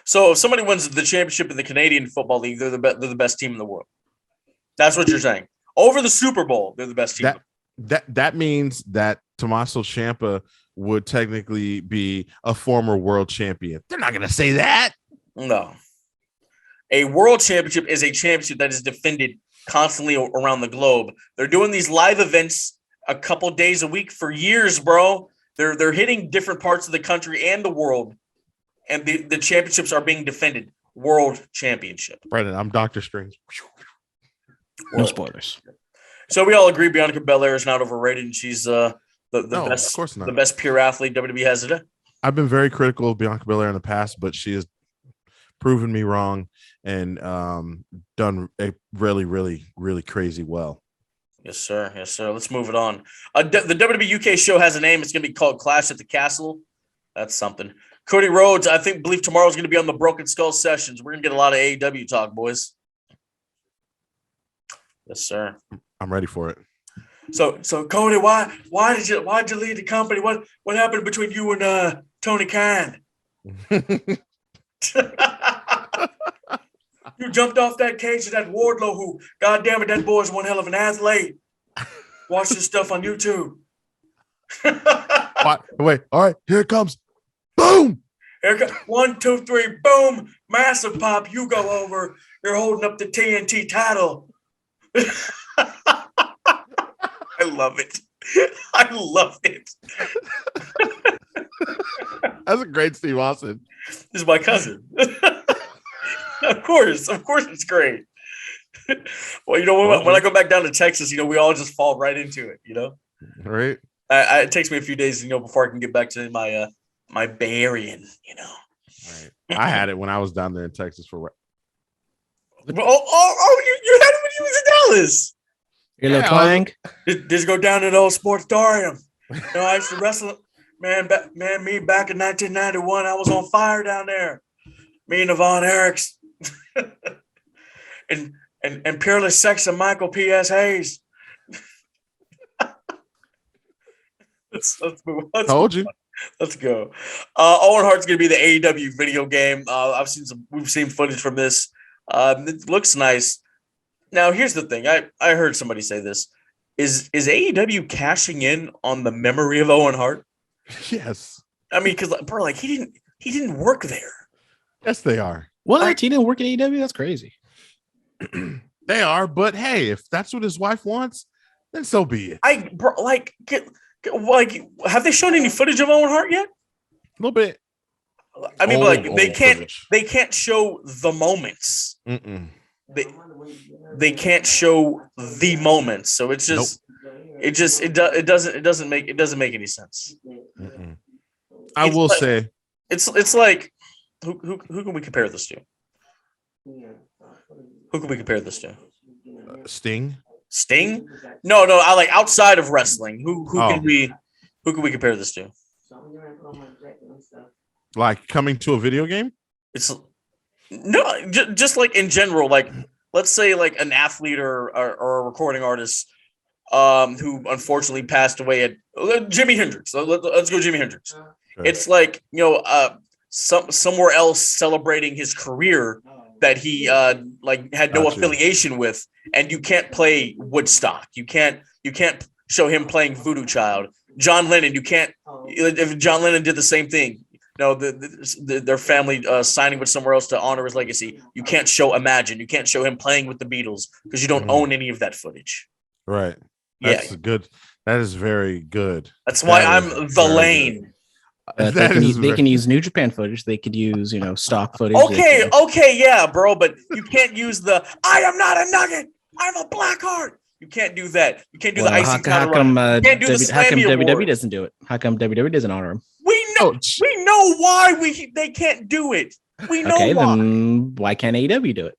So if somebody wins the championship in the Canadian Football League, they're the best team in the world. That's what you're saying. Over the Super Bowl, they're the best team. That means that Tommaso Ciampa would technically be a former world champion. They're not going to say that. No. A world championship is a championship that is defended constantly around the globe. They're doing these live events a couple days a week for years, bro. They're hitting different parts of the country and the world, and the championships are being defended. World championship. Brendan, I'm Dr. Strange. No spoilers. So we all agree Bianca Belair is not overrated, and she's the best, of course not. The best pure athlete WWE has today. I've been very critical of Bianca Belair in the past, but she has proven me wrong and done a really, really, really crazy well. Yes, sir. Yes, sir. Let's move it on. The WWE UK show has a name. It's going to be called Clash at the Castle. That's something. Cody Rhodes, believe tomorrow is going to be on the Broken Skull Sessions. We're going to get a lot of AEW talk, boys. Yes, sir. I'm ready for it. So Cody, why'd you leave the company? What happened between you and Tony Khan? You jumped off that cage to that Wardlow who, goddamn it, that boy's one hell of an athlete. Watch this stuff on YouTube. Wait, all right, here it comes. Boom! Here it comes. 1, 2, 3, boom! Massive pop. You go over. You're holding up the TNT title. I love it. I love it. That's a great Steve Austin. This is my cousin. Of course it's great. Well, when I go back down to Texas, we all just fall right into it, Right. It takes me a few days, before I can get back to my Bay Arean, Right. I had it when I was down there in Texas for. You had it when you was in Dallas. Your little twang. Just go down to the old sportstorium. I used to wrestle. Man, me back in 1991, I was on fire down there. Me and Yvonne Eriks. and Peerless Sex and Michael P.S. Hayes. Let's move on. Told you. Let's go. Owen Hart's gonna be the AEW video game. We've seen footage from this. It looks nice. Now here's the thing. I heard somebody say this. Is AEW cashing in on the memory of Owen Hart? Yes. I mean, because he didn't work there. Yes, they are. What? He didn't work at AEW? That's crazy. They are, but hey, if that's what his wife wants, then so be it. Have they shown any footage of Owen Hart yet? A little bit. I mean, they can't footage. They can't show the moments. Mm-mm. They can't show the moments. So it's just it doesn't make any sense. Mm-mm. I will say it's like who can we compare this to? Who can we compare this to? Sting. Sting? No. I like outside of wrestling. Who Oh. can we compare this to? Like coming to a video game? It's no, just like in general. Like let's say like an athlete or a recording artist, who unfortunately passed away at Jimi Hendrix. Let's go Jimi Hendrix. Sure. It's like somewhere else celebrating his career that he like had no Gotcha. affiliation with, and you can't play Woodstock. You can't show him playing Voodoo Child. John Lennon, you can't. If John Lennon did the same thing, their family signing with somewhere else to honor his legacy. You can't show Imagine. You can't show him playing with the Beatles because you don't own any of that footage. Right. Yeah. That's good. That is very good. That's why That I'm is the very lane. good. They That can, is they very- can use New Japan footage. They could use, stock footage. Okay, yeah, bro, but you can't use the I am not a nugget. I'm a black heart. You can't do that. You can't do the icing how counter come, run. You can't do the how come Slammy WWE Award. doesn't do it? How come WWE doesn't honor him? We know why they can't do it. We know Okay, why. then why can't AEW do it?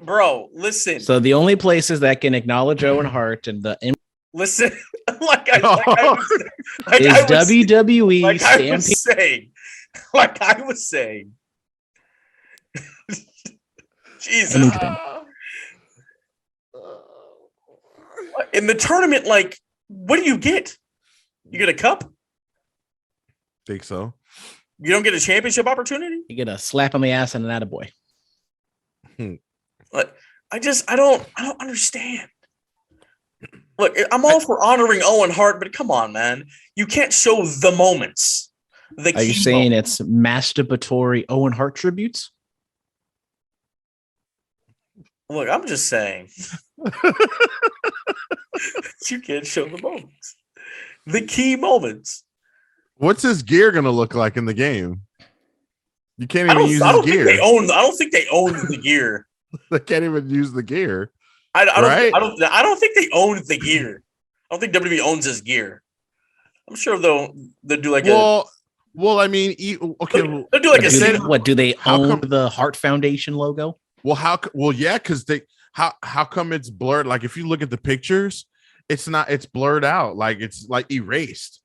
Bro, listen. So the only places that can acknowledge Owen Hart and the Listen, is WWE like I Stampede. was saying, like I was saying. Jesus. And New Japan. In the tournament, like, what do you get? You get a cup? Think so. You don't get a championship opportunity? You get a slap on the ass and an attaboy. Like, I don't understand. Look, I'm all for honoring Owen Hart, but come on, man. You can't show the moments. Are you saying it's masturbatory Owen Hart tributes? Look, I'm just saying. You can't show the moments. The key moments. What's his gear gonna look like in the game? You can't I even use don't his think gear. I don't think they own the gear. They can't even use the gear. I Right? don't think they own the gear. I don't think WWE owns his gear. I'm sure they'll do like well, I mean, okay. they'll do like a set. Do they How own come- the Hart Foundation logo? Yeah, because how come it's blurred? Like if you look at the pictures, it's blurred out, like it's like erased.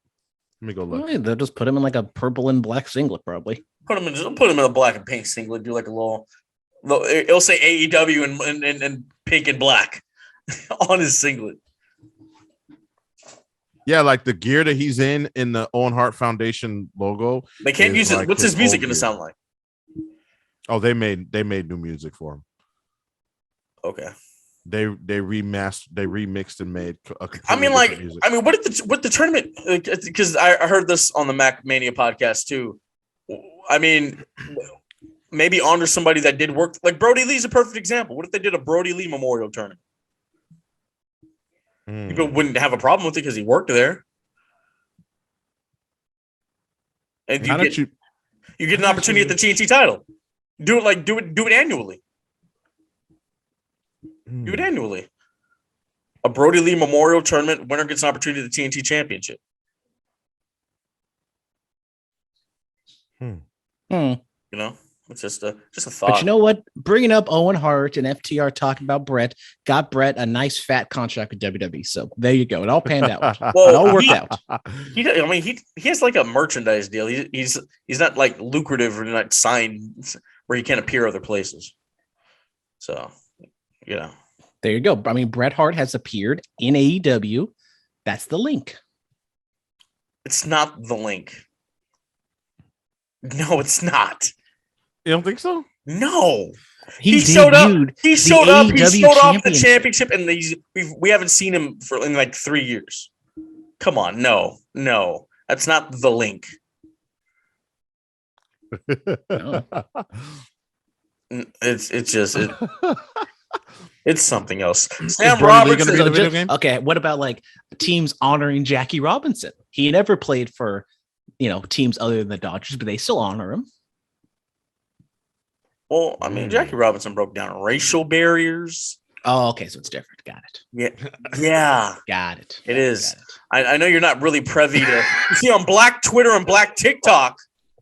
Let me go look. Well, they'll just put him in like a purple and black singlet, probably. Put him in a black and pink singlet. Do like a little. It'll say AEW and pink and black on his singlet. Yeah, like the gear that he's in the Owen Hart Foundation logo. They can't is use it. like What's his music old going to gear. sound like? Oh, they made new music for him. Okay. They remixed and made a I mean, completely like, different music. I mean, what the tournament? Because I heard this on the Mac Mania podcast too. I mean, maybe honor somebody that did work. Like Brody Lee's a perfect example. What if they did a Brody Lee Memorial tournament? People wouldn't have a problem with it because he worked there. And Why don't you get an opportunity at the TNT title. Do it annually. Do it annually. A Brody Lee Memorial Tournament winner gets an opportunity at the TNT Championship. You know, it's just a thought. But you know what? Bringing up Owen Hart and FTR talking about Brett got Brett a nice fat contract with WWE. So there you go. It all panned out. Well, It all worked out. He has like a merchandise deal. He's not like lucrative or not signed where he can't appear other places. So, you know. There you go. I mean, Bret Hart has appeared in AEW. That's the link. It's not the link. No, it's not. You don't think so? No. He showed up. debuted He the showed up. He AEW showed off the championship. championship, and we haven't seen him in like 3 years. Come on, no, that's not the link. It's something else. Sam Brody Lee Robertson. gonna be in the video game? Okay, what about like teams honoring Jackie Robinson? He never played for, teams other than the Dodgers, but they still honor him. Well, I mean, Jackie Robinson broke down racial barriers. Oh, okay, so it's different. Got it. Yeah, Got it. it is. Got it. I know you're not really privy to. You see on Black Twitter and Black TikTok.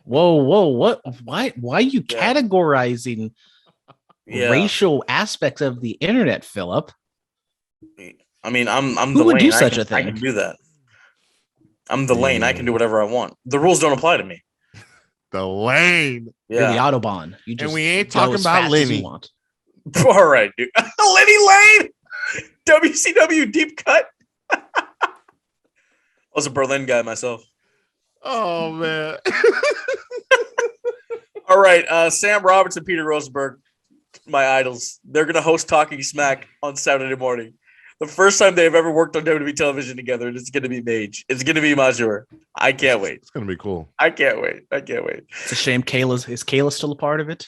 Whoa, what? Why are you categorizing racial aspects of the internet, Phillip. I mean, I'm Who the would lane. do such a I thing? can do that. I'm the lane. I can do whatever I want. The rules don't apply to me. The lane. You're the Yeah. Autobahn. You just And we ain't go talking as about fast as you Lenny. want. All right, dude. Lenny Lane. WCW deep cut. I was a Berlin guy myself. Oh man. All right, Sam Roberts and Peter Rosenberg, my idols. They're gonna host Talking Smack on Saturday morning. The first time they've ever worked on WWE television together, and it's gonna be Mage. It's gonna be Major. I can't wait. It's gonna be cool. I can't wait. It's a shame is Kayla still a part of it?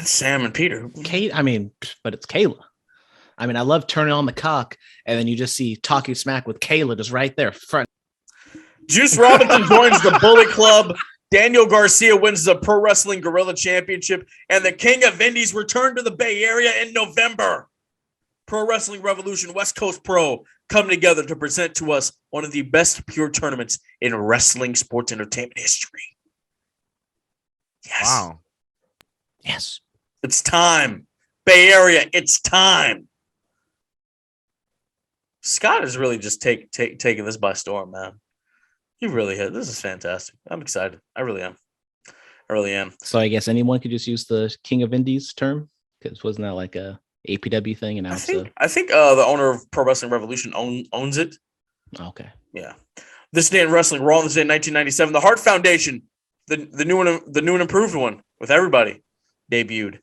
Sam and Peter. But it's Kayla. I mean, I love turning on the cock, and then you just see Talking Smack with Kayla just right there front. Juice Robinson joins the Bullet Club. Daniel Garcia wins the Pro Wrestling Guerrilla Championship, and the King of Indies return to the Bay Area in November. Pro Wrestling Revolution West Coast Pro come together to present to us one of the best pure tournaments in wrestling sports entertainment history. Yes. Wow. Yes. It's time. Bay Area, it's time. Scott is really just taking this by storm, man. He really has. This is fantastic. I'm excited. I really am. So I guess anyone could just use the King of Indies term, because wasn't that like a APW thing? And now I think the owner of Pro Wrestling Revolution owns it. Okay. Yeah. This Day in Wrestling, Raw on this day in 1997. The Hart Foundation, the new and improved one with everybody, debuted.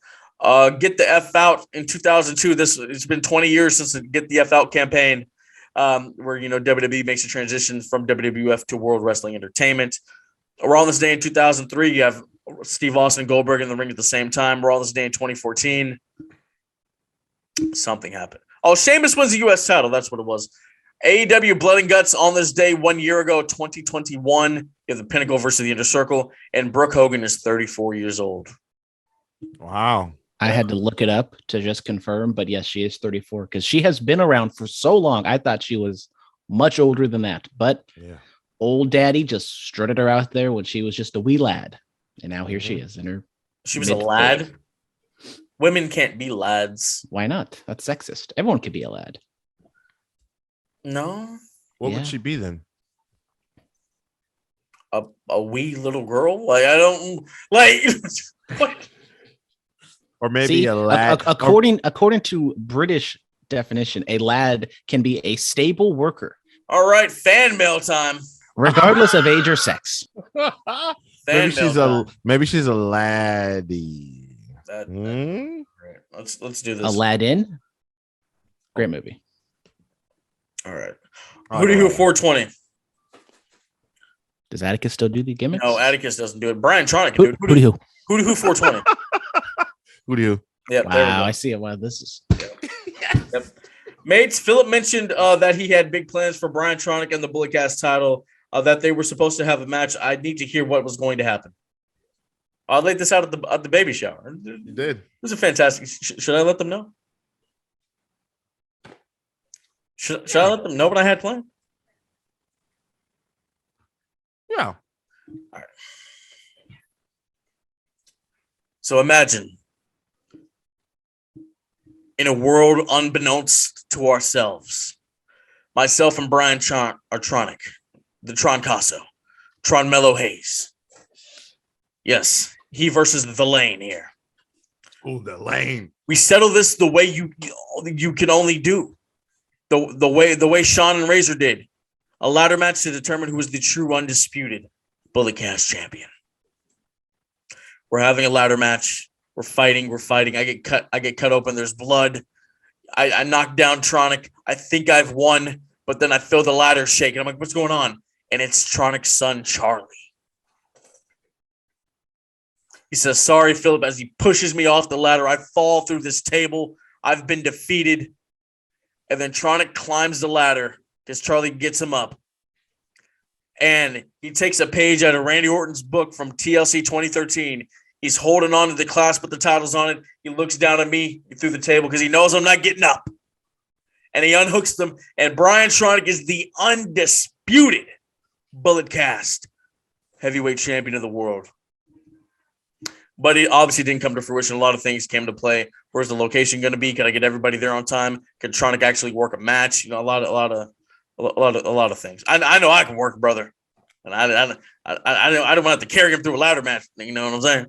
Get the F Out in 2002. It's been 20 years since the Get the F Out campaign, where WWE makes a transition from WWF to World Wrestling Entertainment. Raw on this day in 2003. You have Steve Austin and Goldberg in the ring at the same time. Raw on this day in 2014. Something happened. Oh, Sheamus wins the U.S. title. That's what it was. AEW Blood and Guts on this day 1 year ago, 2021. You have the Pinnacle versus the Inner Circle, and Brooke Hogan is 34 years old. Wow. I had to look it up to just confirm, but yes, she is 34 because she has been around for so long. I thought she was much older than that, but old daddy just strutted her out there when she was just a wee lad. And now here she is in her. She was a lad. Women can't be lads. Why not? That's sexist. Everyone could be a lad. No. What would she be then? A wee little girl? Like, I don't like what? Or maybe a lad. According to British definition, a lad can be a stable worker. All right, fan mail time. Regardless of age or sex. Maybe she's a laddie. Right. Let's do this. Aladdin. Great movie. All right. Who do you 420? Does Atticus still do the gimmicks? No, Atticus doesn't do it. Brian Tronic can do it. Who do you? Who 420? Who do you? Yep, wow, I see it. Wow, this is. Yep. Mates, Phillip mentioned that he had big plans for Brian Tronic and the Bullet Cast title, that they were supposed to have a match. I need to hear what was going to happen. I laid this out at the baby shower. You did. It was a fantastic. Should I let them know? Should I let them know what I had planned? Yeah. All right. So imagine, in a world unbeknownst to ourselves, myself and Brian are Tronic, the Tron Casso, Tron Mellow Hayes. Yes, he versus the Lane here. Oh, the Lane. We settle this the way you can only do. The way Sean and Razor did. A ladder match to determine who is the true undisputed Bullet Cast champion. We're having a ladder match. We're fighting. I get cut open. There's blood. I knock down Tronic. I think I've won, but then I feel the ladder shake. And I'm like, what's going on? And it's Tronic's son, Charlie. He says, sorry, Phillip, as he pushes me off the ladder. I fall through this table. I've been defeated. And then Tronic climbs the ladder because Charlie gets him up. And he takes a page out of Randy Orton's book from TLC 2013. He's holding on to the clasp with the titles on it. He looks down at me through the table because he knows I'm not getting up. And he unhooks them. And Brian Tronic is the undisputed Bullet Cast heavyweight champion of the world. but it obviously didn't come to fruition. A lot of things came to play. Where's the location going to be? Can I get everybody there on time? Can Tronic actually work a match? You know, a lot of things. I know I can work, brother, and I don't want to carry him through a ladder match. You know what I'm saying?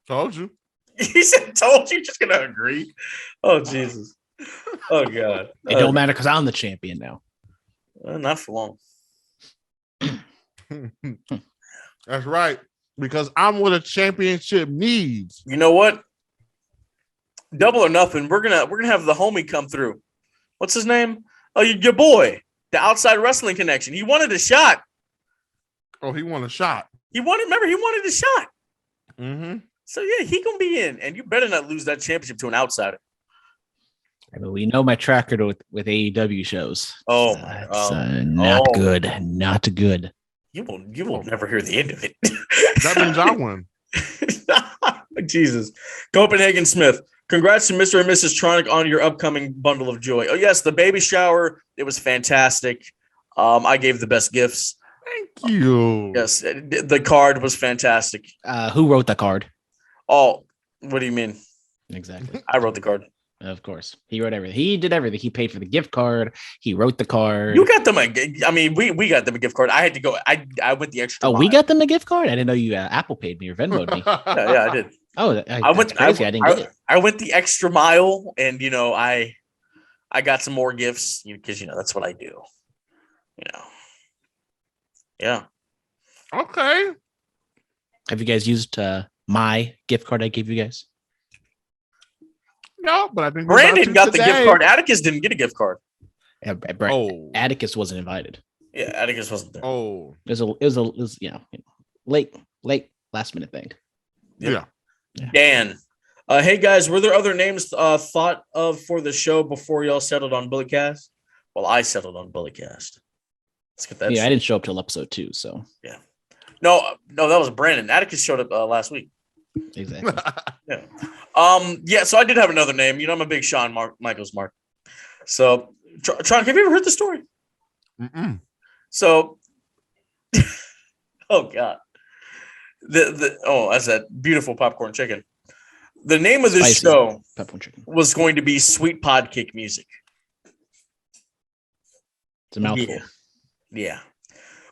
Told you. He said, "Told you." Just gonna agree. Oh Jesus. Oh God. It don't matter because I'm the champion now. Not for long. That's right. Because I'm what a championship needs. You know what? Double or nothing. We're gonna have the homie come through. What's his name? Oh, your boy, the Outside Wrestling Connection. He wanted a shot. Oh, he won a shot. Remember, he wanted a shot. Mm-hmm. So yeah, he gonna be in, and you better not lose that championship to an outsider. I mean, we know my track record with AEW shows. Oh, not good. Not good. You will never hear the end of it. That means I win. Jesus. Copenhagen Smith. Congrats to Mr. and Mrs. Tronic on your upcoming bundle of joy. Oh, yes, the baby shower. It was fantastic. I gave the best gifts. Thank you. Yes, the card was fantastic. Who wrote the card? Oh, what do you mean? Exactly. I wrote the card. Of course. He wrote everything. He did everything. He paid for the gift card. He wrote the card. You got them we got them a gift card. I had to go. I went the extra mile. We got them a gift card? I didn't know you Apple paid me or Venmoed me. Yeah, I did. Oh, I went crazy. I didn't get it. I went the extra mile, and I got some more gifts because that's what I do. Yeah. Okay. Have you guys used my gift card I gave you guys? No, but I think Brandon got the gift card. Atticus didn't get a gift card. Atticus wasn't invited. Yeah, Atticus wasn't there. Oh, It was late last minute thing. yeah. Dan, hey guys, were there other names thought of for the show before y'all settled on Bulletcast? Well, I settled on Bulletcast. Let's get that. Yeah, I didn't show up till episode 2, so yeah. No, that was Brandon. Atticus showed up last week. Exactly. Yeah. Yeah. So I did have another name. I'm a big Shawn Michaels mark. So, Tron, have you ever heard the story? Mm-mm. So, oh God, that's that beautiful popcorn chicken. The name of this show was going to be Sweet Pod Cake Music. It's a mouthful. Yeah.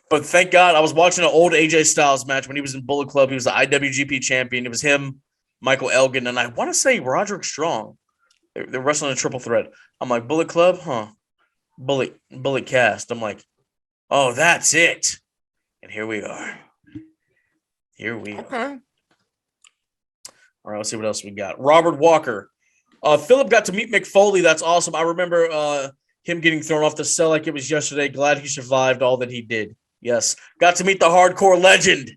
But thank God I was watching an old AJ Styles match when he was in Bullet Club. He was the IWGP champion. It was him, Michael Elgin, and I want to say Roderick Strong. They're wrestling a triple threat. I'm like, Bullet Club? Huh. Bullet Cast. I'm like, oh, that's it. And here we are. Okay. All right, let's see what else we got. Robert Walker. Phillip got to meet Mick Foley. That's awesome. I remember him getting thrown off the cell like it was yesterday. Glad he survived all that he did. Yes. Got to meet the hardcore legend,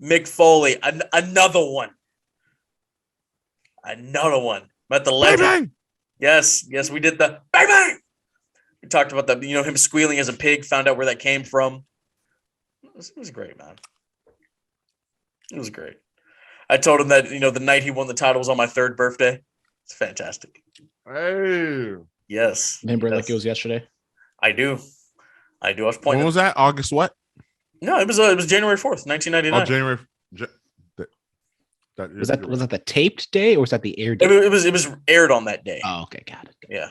Mick Foley. Another one. Met the legend. Bang, bang. Yes, we did the bang bang. We talked about that, him squealing as a pig, found out where that came from. It was great, man. It was great. I told him that, the night he won the title was on my 3rd birthday. It's fantastic. Hey. Yes. Remember like it was yesterday? I do. I was pointing. When was that? August what? No, it was January 4th, 1999. Oh, January. Was that the taped day or was that the aired day? It was aired on that day. Oh, okay, got it. Yeah.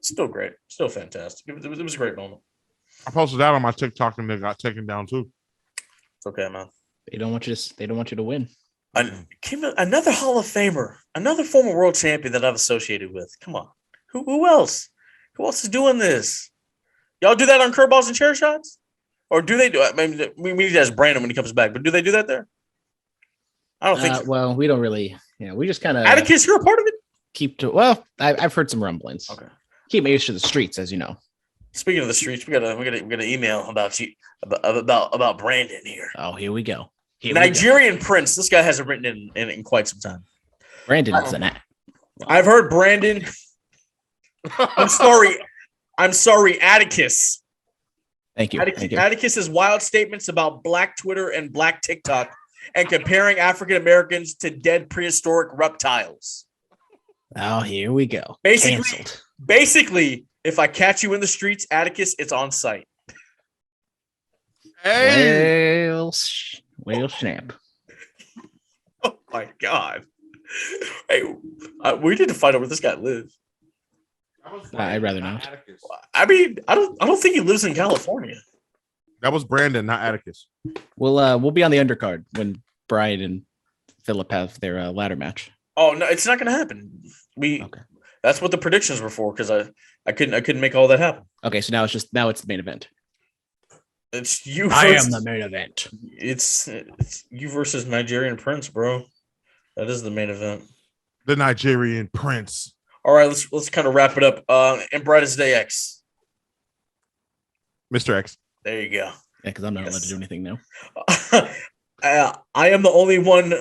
Still great. Still fantastic. It was a great moment. I posted that on my TikTok and they got taken down too. It's okay, man. They don't want you to win. Another Hall of Famer, another former world champion that I've associated with. Come on. Who else? Who else is doing this? Y'all do that on curveballs and chair shots? Or do they do it? I mean, we need to ask Brandon when he comes back, but do they do that there? I don't think so. Well, we don't really, we just kind of Atticus, you're a part of it? I've heard some rumblings. Okay. Keep my ears to the streets, as you know. Speaking of the streets, we got an email about you about Brandon here. Oh, here we go. Nigerian Prince. This guy hasn't written in quite some time. Brandon is an act. I've heard Brandon. I'm sorry, Atticus. Thank you. Atticus's wild statements about Black Twitter and Black TikTok and comparing African Americans to dead prehistoric reptiles. Oh, here we go. Basically, if I catch you in the streets, Atticus, it's on site. Hey. Well, snap. Oh my God. Hey, we need to find out where this guy lives. I'd rather not. Atticus. I mean, I don't think he lives in California. That was Brandon, not Atticus. We'll be on the undercard when Brian and Phillip have their ladder match. Oh no, it's not going to happen. Okay. That's what the predictions were for because I couldn't make all that happen. Okay, so now it's the main event. It's you. I am the main event. It's you versus Nigerian Prince, bro. That is the main event. The Nigerian Prince. All right, let's kind of wrap it up. And Brightest Day X. Mr. X. There you go. Yeah, because I'm not allowed to do anything now. I am the only one.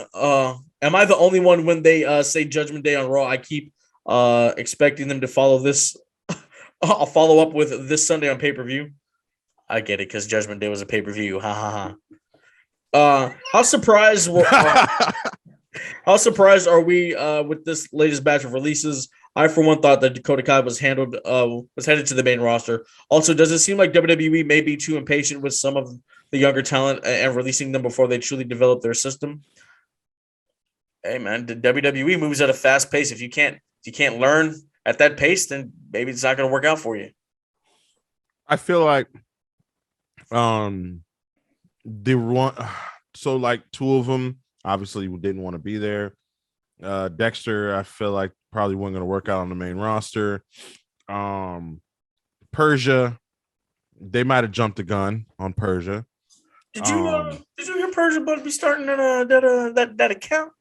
Am I the only one when they say Judgment Day on Raw? I keep expecting them to follow this. I'll follow up with this Sunday on pay-per-view. I get it because Judgment Day was a pay-per-view. Ha ha ha. How surprised are we with this latest batch of releases? I, for one, thought that Dakota Kai was headed to the main roster. Also, does it seem like WWE may be too impatient with some of the younger talent and releasing them before they truly develop their system? Hey, man, the WWE moves at a fast pace. If you can't learn at that pace, then maybe it's not going to work out for you. I feel like they want so like two of them obviously didn't want to be there. Dexter, I feel like probably wasn't going to work out on the main roster. Persia, they might have jumped the gun on Persia. Did you hear Persia about to be starting that account?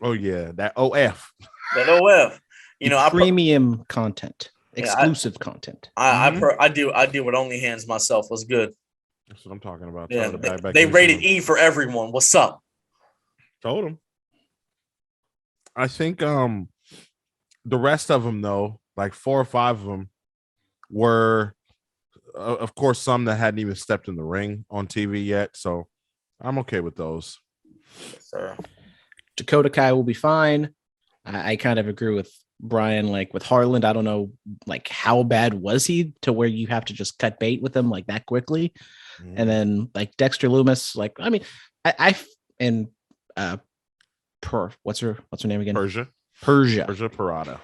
Oh yeah, that OF. That OF. You know, premium content, exclusive content. I do with OnlyHands myself. What's good? That's what I'm talking about. Yeah, they rated E for everyone. What's up? Told them. I think the rest of them though, like 4 or 5 of them, were of course some that hadn't even stepped in the ring on TV yet. So I'm okay with those. Yes, sir. Dakota Kai will be fine. I kind of agree with Brian. Like with Harland, I don't know, like how bad was he to where you have to just cut bait with him like that quickly. And then like Dexter Lumis, like I mean, what's her name again? Persia Parada.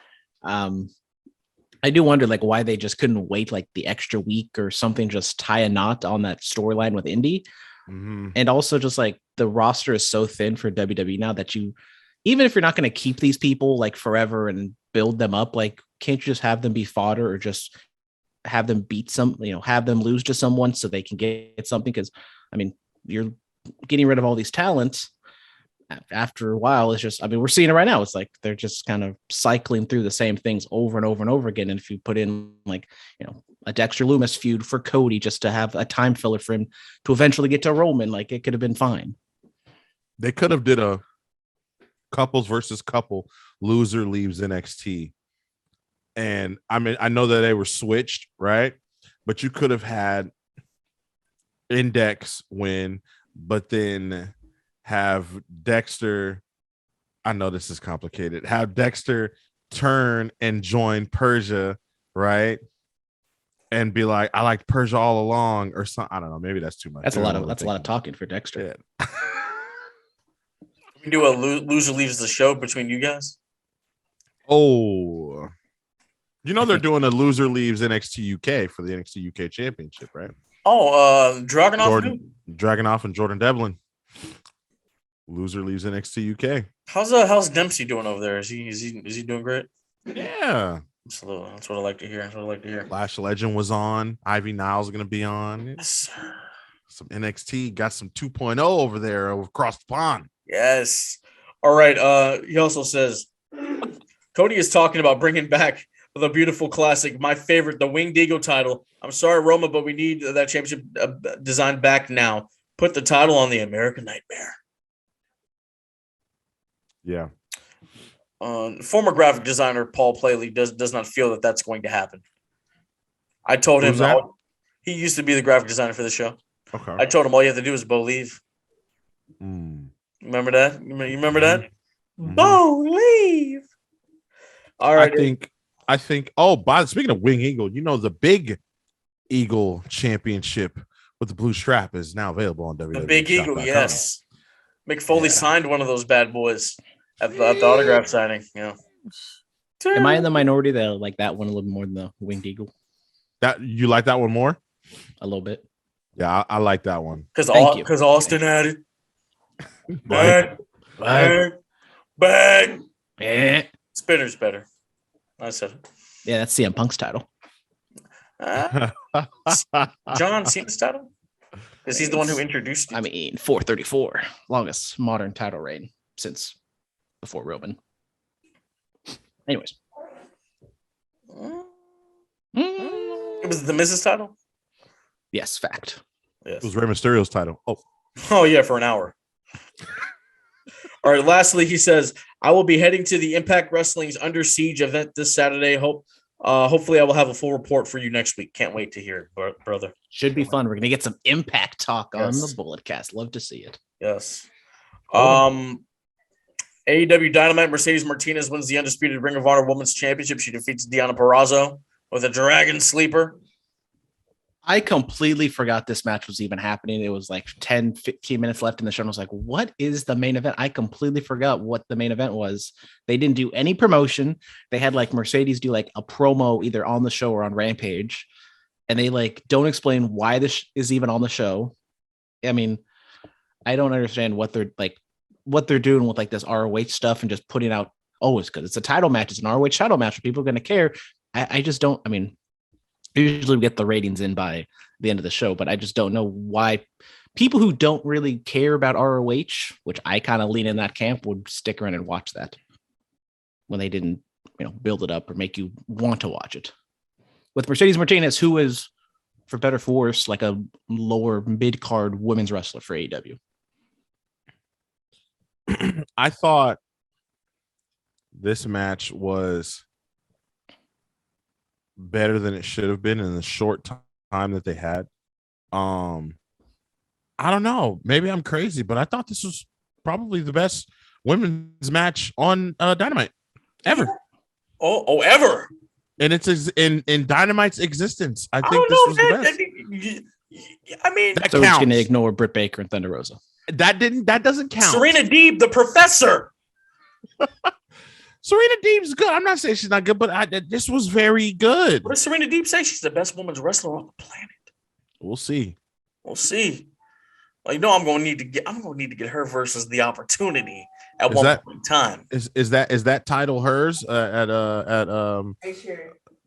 I do wonder like why they just couldn't wait like the extra week or something, just tie a knot on that storyline with Indy. And also just like the roster is so thin for WWE now that you, even if you're not going to keep these people like forever and build them up, like can't you just have them be fodder or just have them beat have them lose to someone so they can get something? Because I mean, you're getting rid of all these talents. After a while, it's just, I mean, we're seeing it right now. It's like they're just kind of cycling through the same things over and over and over again. And if you put in like, a Dexter Lumis feud for Cody just to have a time filler for him to eventually get to Roman, like it could have been fine. They could have did a couples versus couple loser leaves NXT. And I mean, I know that they were switched, right? But you could have had Index win, but then have Dexter, I know this is complicated, have Dexter turn and join Persia, right? And be like, I liked Persia all along, or something. I don't know. Maybe that's too much. That's a lot of talking for Dexter. Yeah. We do a loser leaves the show between you guys. Oh, they're doing a loser leaves NXT UK for the NXT UK Championship, right? Oh, Dragunov and Jordan Devlin. Loser leaves NXT UK. How's Dempsey doing over there? Is he doing great? Yeah. That's what I like to hear. Lash Legend was on. Ivy Niles going to be on. Yes, sir. Some NXT got some 2.0 over there across the pond. Yes. All right. He also says Cody is talking about bringing back the beautiful classic, my favorite, the Winged Eagle title. I'm sorry, Roma, but we need that championship design back now. Put the title on the American Nightmare. Yeah. Former graphic designer Paul Playley does not feel that that's going to happen. I told him he used to be the graphic designer for the show. Okay. I told him all you have to do is believe. Remember that? You remember that? Believe. All right. I think. Oh, speaking of Wing Eagle, the Big Eagle Championship with the blue strap is now available on WWE. The Big Eagle, yes. Mick Foley signed one of those bad boys at the autograph signing. Yeah. Am I in the minority that like that one a little more than the Winged Eagle? That you like that one more? A little bit. Yeah, I like that one. Because Thank you. Austin had it. Right. Bang. Eh. Spinner's better. I said it. Yeah, that's CM Punk's title. John Cena's title? Because he's the one who introduced it. I mean, 434, longest modern title reign since before Roman. Anyways. It was the Mrs. title? Yes, fact. Yes. It was Rey Mysterio's title. Oh, yeah, for an hour. All right, lastly, he says, I will be heading to the Impact Wrestling's Under Siege event this Saturday. Hopefully I will have a full report for you next week. Can't wait to hear it, brother. Should be fun. We're going to get some Impact talk on the Bullet Cast. Love to see it. Yes. AEW Dynamite, Mercedes Martinez wins the Undisputed Ring of Honor Women's Championship. She defeats Deonna Perrazzo with a Dragon Sleeper. I completely forgot this match was even happening. It was like 10, 15 minutes left in the show. And I was like, what is the main event? I completely forgot what the main event was. They didn't do any promotion. They had like Mercedes do like a promo either on the show or on Rampage. And they like don't explain why this is even on the show. I mean, I don't understand what they're doing with like this ROH stuff and just putting out, oh, it's because it's a title match. It's an ROH title match. People are going to care. I just don't, I mean, usually we get the ratings in by the end of the show, but I just don't know why people who don't really care about ROH, which I kind of lean in that camp, would stick around and watch that when they didn't, build it up or make you want to watch it. With Mercedes Martinez, who is, for better for worse, like a lower mid-card women's wrestler for AEW. I thought this match was better than it should have been in the short time that they had. I don't know. Maybe I'm crazy, but I thought this was probably the best women's match on Dynamite ever. Ever. And it's in Dynamite's existence. I think this was the best. I mean, so we're just going to ignore Britt Baker and Thunder Rosa. That doesn't count. Serena Deeb, the professor. Serena Deeb's good. I'm not saying she's not good, but this was very good. What does Serena Deeb say? She's the best women's wrestler on the planet. We'll see. Well, I'm going to need to get her versus the Opportunity at one point in time. Is that title hers at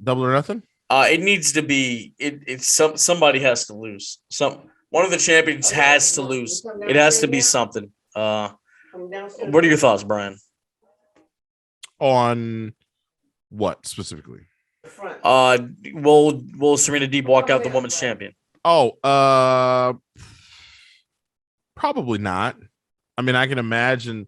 Double or Nothing? It needs to be. Somebody has to lose. One of the champions has to lose. It has to be something. What are your thoughts, Brian? On what specifically? Will Serena Deeb walk out the women's champion? Probably not. I mean, I can imagine.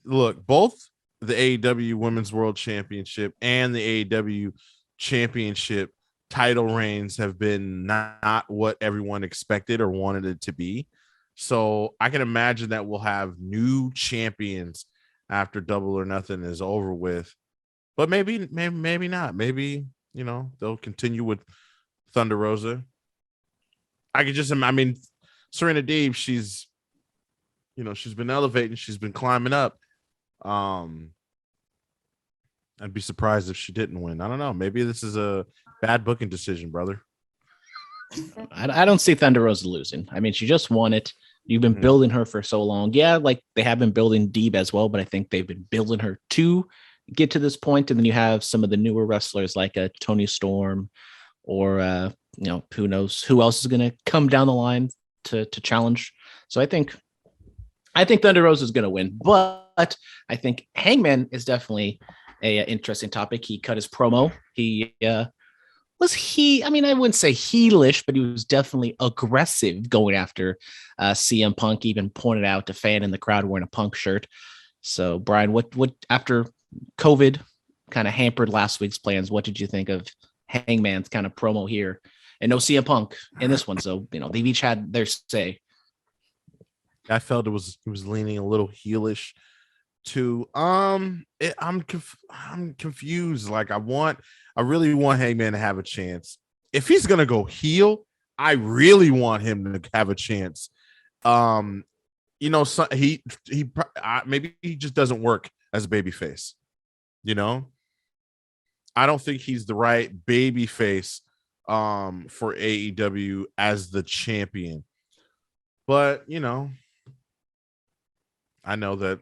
Look, both the AEW Women's World Championship and the AEW Championship title reigns have been not what everyone expected or wanted it to be. So I can imagine that we'll have new champions after Double or Nothing is over with. But maybe not. Maybe, they'll continue with Thunder Rosa. Serena Deeb, she's been elevating, she's been climbing up. I'd be surprised if she didn't win. I don't know. Maybe this is a bad booking decision, brother. I don't see Thunder Rosa losing. I mean, she just won it. You've been building her for so long. Yeah, like they have been building Deeb as well, but I think they've been building her to get to this point. And then you have some of the newer wrestlers like Tony Storm or, who knows who else is going to come down the line to challenge. So I think Thunder Rosa is going to win, but I think Hangman is definitely a interesting topic. He cut his promo. I wouldn't say heelish, but he was definitely aggressive going after CM Punk, even pointed out a fan in the crowd wearing a Punk shirt. So Brian, what after COVID kind of hampered last week's plans, what did you think of Hangman's kind of promo here? And no CM Punk in this one. So, they've each had their say. I felt he was leaning a little heelish too. I'm confused. Like I really want Hangman to have a chance. If he's gonna go heel, I really want him to have a chance. you know, so maybe he just doesn't work as a baby face. You know, I don't think he's the right baby face for AEW as the champion. But, you know, I know that,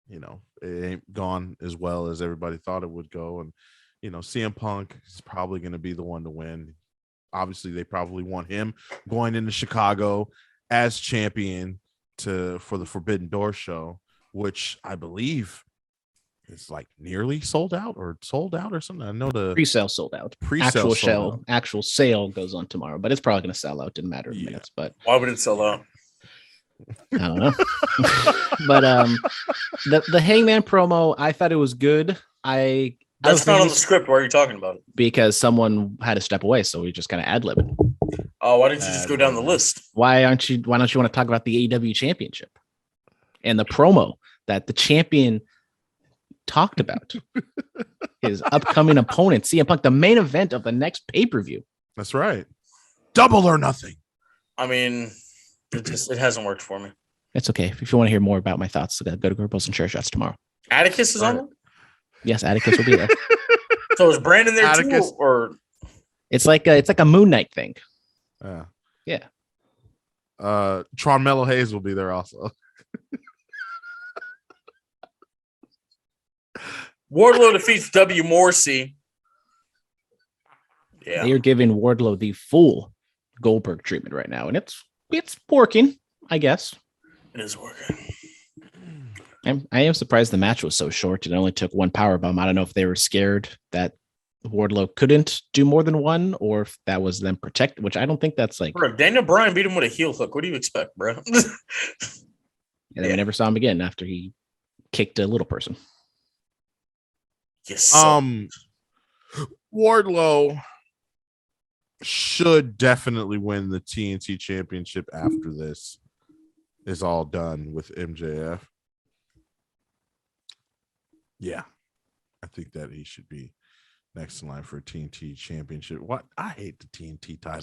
you know, it ain't gone as well as everybody thought it would go. And, you know, CM Punk is probably going to be the one to win. Obviously, they probably want him going into Chicago as champion for the Forbidden Door show, which I believe is like nearly sold out or something. I know the Pre-sale sold out. Actual sale goes on tomorrow, but it's probably going to sell out in a matter of minutes. But why would it sell out? I don't know. But the Hangman promo, I thought it was good. That's not on the script. Why are you talking about it? Because someone had to step away, so we just kind of ad-lib it. Oh, why didn't you just go down the list? Why don't you want to talk about the AEW championship and the promo that the champion talked about? His upcoming opponent, CM Punk, the main event of the next pay-per-view. That's right. Double or nothing. I mean, it hasn't worked for me. It's okay. If you want to hear more about my thoughts, go to Gurples and Chair Shots tomorrow. Atticus is on it? Yes, Atticus will be there. So is Brandon there Atticus? too? Or it's like a Moon Knight thing. Yeah. Tron Mello Hayes will be there also. Wardlow defeats W. Morrissey. Yeah. They are giving Wardlow the full Goldberg treatment right now, and it's working, I guess. It is working. I am surprised the match was so short. It only took one powerbomb. I don't know if they were scared that Wardlow couldn't do more than one, or if that was them protect, which I don't think that's like. Bro, Daniel Bryan beat him with a heel hook. What do you expect, bro? And then we never saw him again after he kicked a little person. Yes. Wardlow should definitely win the TNT championship after this is all done with MJF. Yeah, I think that he should be next in line for a TNT championship. What? I hate the TNT title.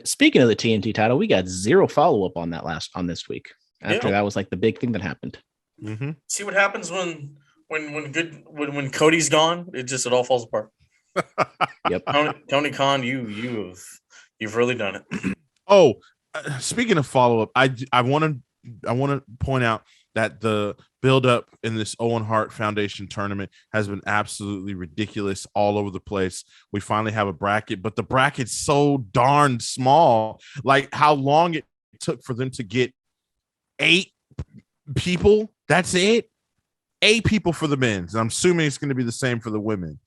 Speaking of the TNT title, we got zero follow-up on that on this week. After that was like the big thing that happened. Mm-hmm. See what happens when Cody's gone? It all falls apart. Yep. Tony Khan, you've really done it. Oh, speaking of follow-up, I want to point out that the build-up in this Owen Hart Foundation tournament has been absolutely ridiculous all over the place. We finally have a bracket, but the bracket's so darn small. Like how long it took for them to get 8 people. That's it. 8 people for the men's. I'm assuming it's going to be the same for the women.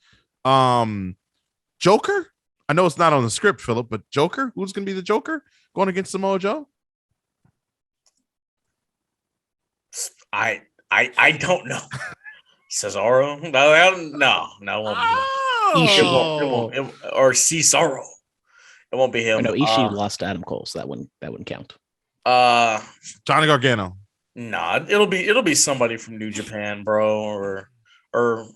Joker? I know it's not on the script, Phillip, but Joker? Who's going to be the Joker going against Samoa Joe? I don't know. Cesaro? No, it won't be him. It won't, or Cesaro. It won't be him. No, Ishii lost to Adam Cole, so that wouldn't count. Johnny Gargano. Nah, it'll be somebody from New Japan, bro, or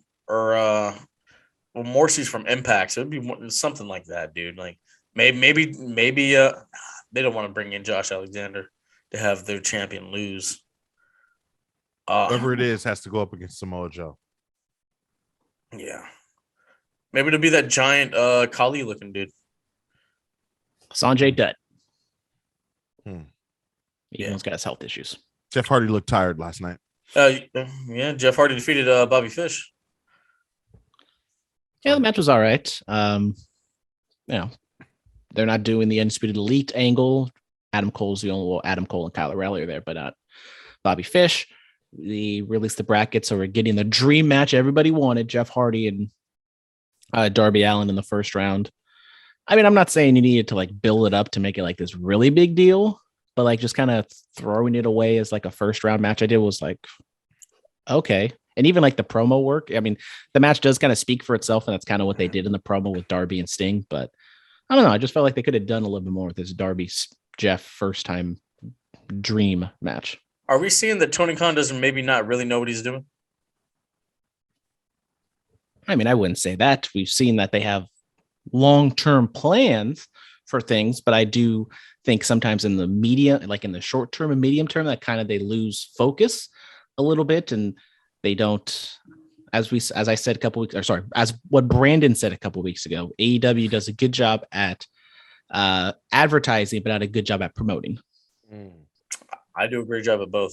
Morrissey's from Impact. So it'd be something like that, dude. Like maybe they don't want to bring in Josh Alexander to have their champion lose. Whoever it is has to go up against Samoa Joe. Yeah. Maybe it'll be that giant Kali looking dude. Sanjay Dutt. He's got his health issues. Jeff Hardy looked tired last night. Yeah, Jeff Hardy defeated Bobby Fish. Yeah, the match was all right. They're not doing the Undisputed Elite angle. Adam Cole and Kyle O'Reilly are there, but not Bobby Fish. They released the bracket, so we're getting the dream match everybody wanted: Jeff Hardy and Darby Allin in the first round. I mean, I'm not saying you needed to like build it up to make it like this really big deal, but like just kind of throwing it away as like a first round match I did was like, okay. And even like the promo work, I mean, the match does kind of speak for itself, and that's kind of what they did in the promo with Darby and Sting. But I don't know. I just felt like they could have done a little bit more with this Darby Jeff first time dream match. Are we seeing that Tony Khan doesn't maybe not really know what he's doing? I mean, I wouldn't say that. We've seen that they have long-term plans for things, but I do think sometimes in the media, like in the short term and medium term, that kind of they lose focus a little bit, and they don't. As I said a couple weeks, or sorry, as what Brandon said a couple weeks ago, AEW does a good job at advertising, but not a good job at promoting. I do a great job at both.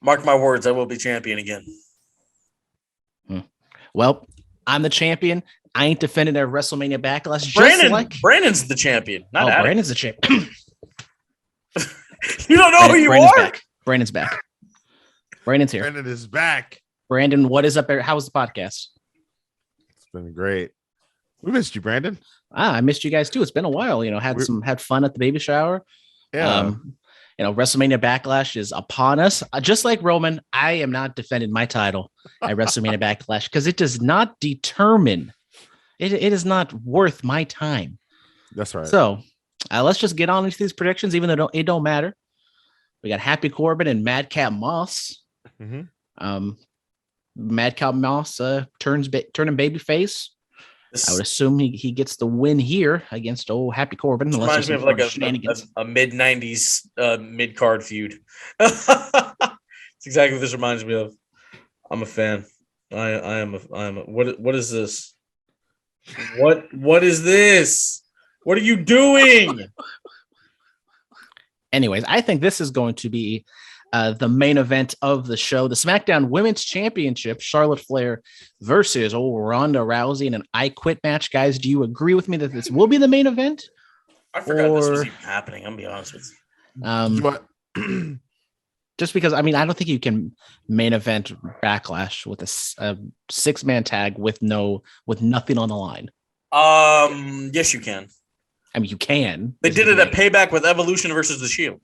Mark my words, I will be champion again. Well, I'm the champion. I ain't defending at WrestleMania Backlash. Brandon's the champion. Not Atticus. Brandon's the champion. You don't know who you Brandon's are? back. Brandon's back. Brandon's here. Brandon is back. Brandon, what is up there? How was the podcast? It's been great. We missed you, Brandon. I missed you guys too. It's been a while. Had fun at the baby shower. Yeah. WrestleMania Backlash is upon us. Just like Roman, I am not defending my title at WrestleMania Backlash because it does not determine. It is not worth my time. That's right. So let's just get on into these predictions, even though it don't matter. We got Happy Corbin and Madcap Moss. Mm-hmm. Madcap Moss turning babyface. I would assume he gets the win here against Happy Corbin. Reminds me of like a mid-90s mid-card feud. It's exactly what this reminds me of. I'm a fan. I am what is this? What is this? What are you doing? Anyways, I think this is going to be the main event of the show, the SmackDown Women's Championship, Charlotte Flair versus Ronda Rousey in an I Quit match. Guys, do you agree with me that this will be the main event? I forgot this was even happening. I'm gonna be honest with you. Just because, I don't think you can main event Backlash with a 6-man tag with nothing on the line. Yes, you can. You can. They did it at Payback with Evolution versus The Shield.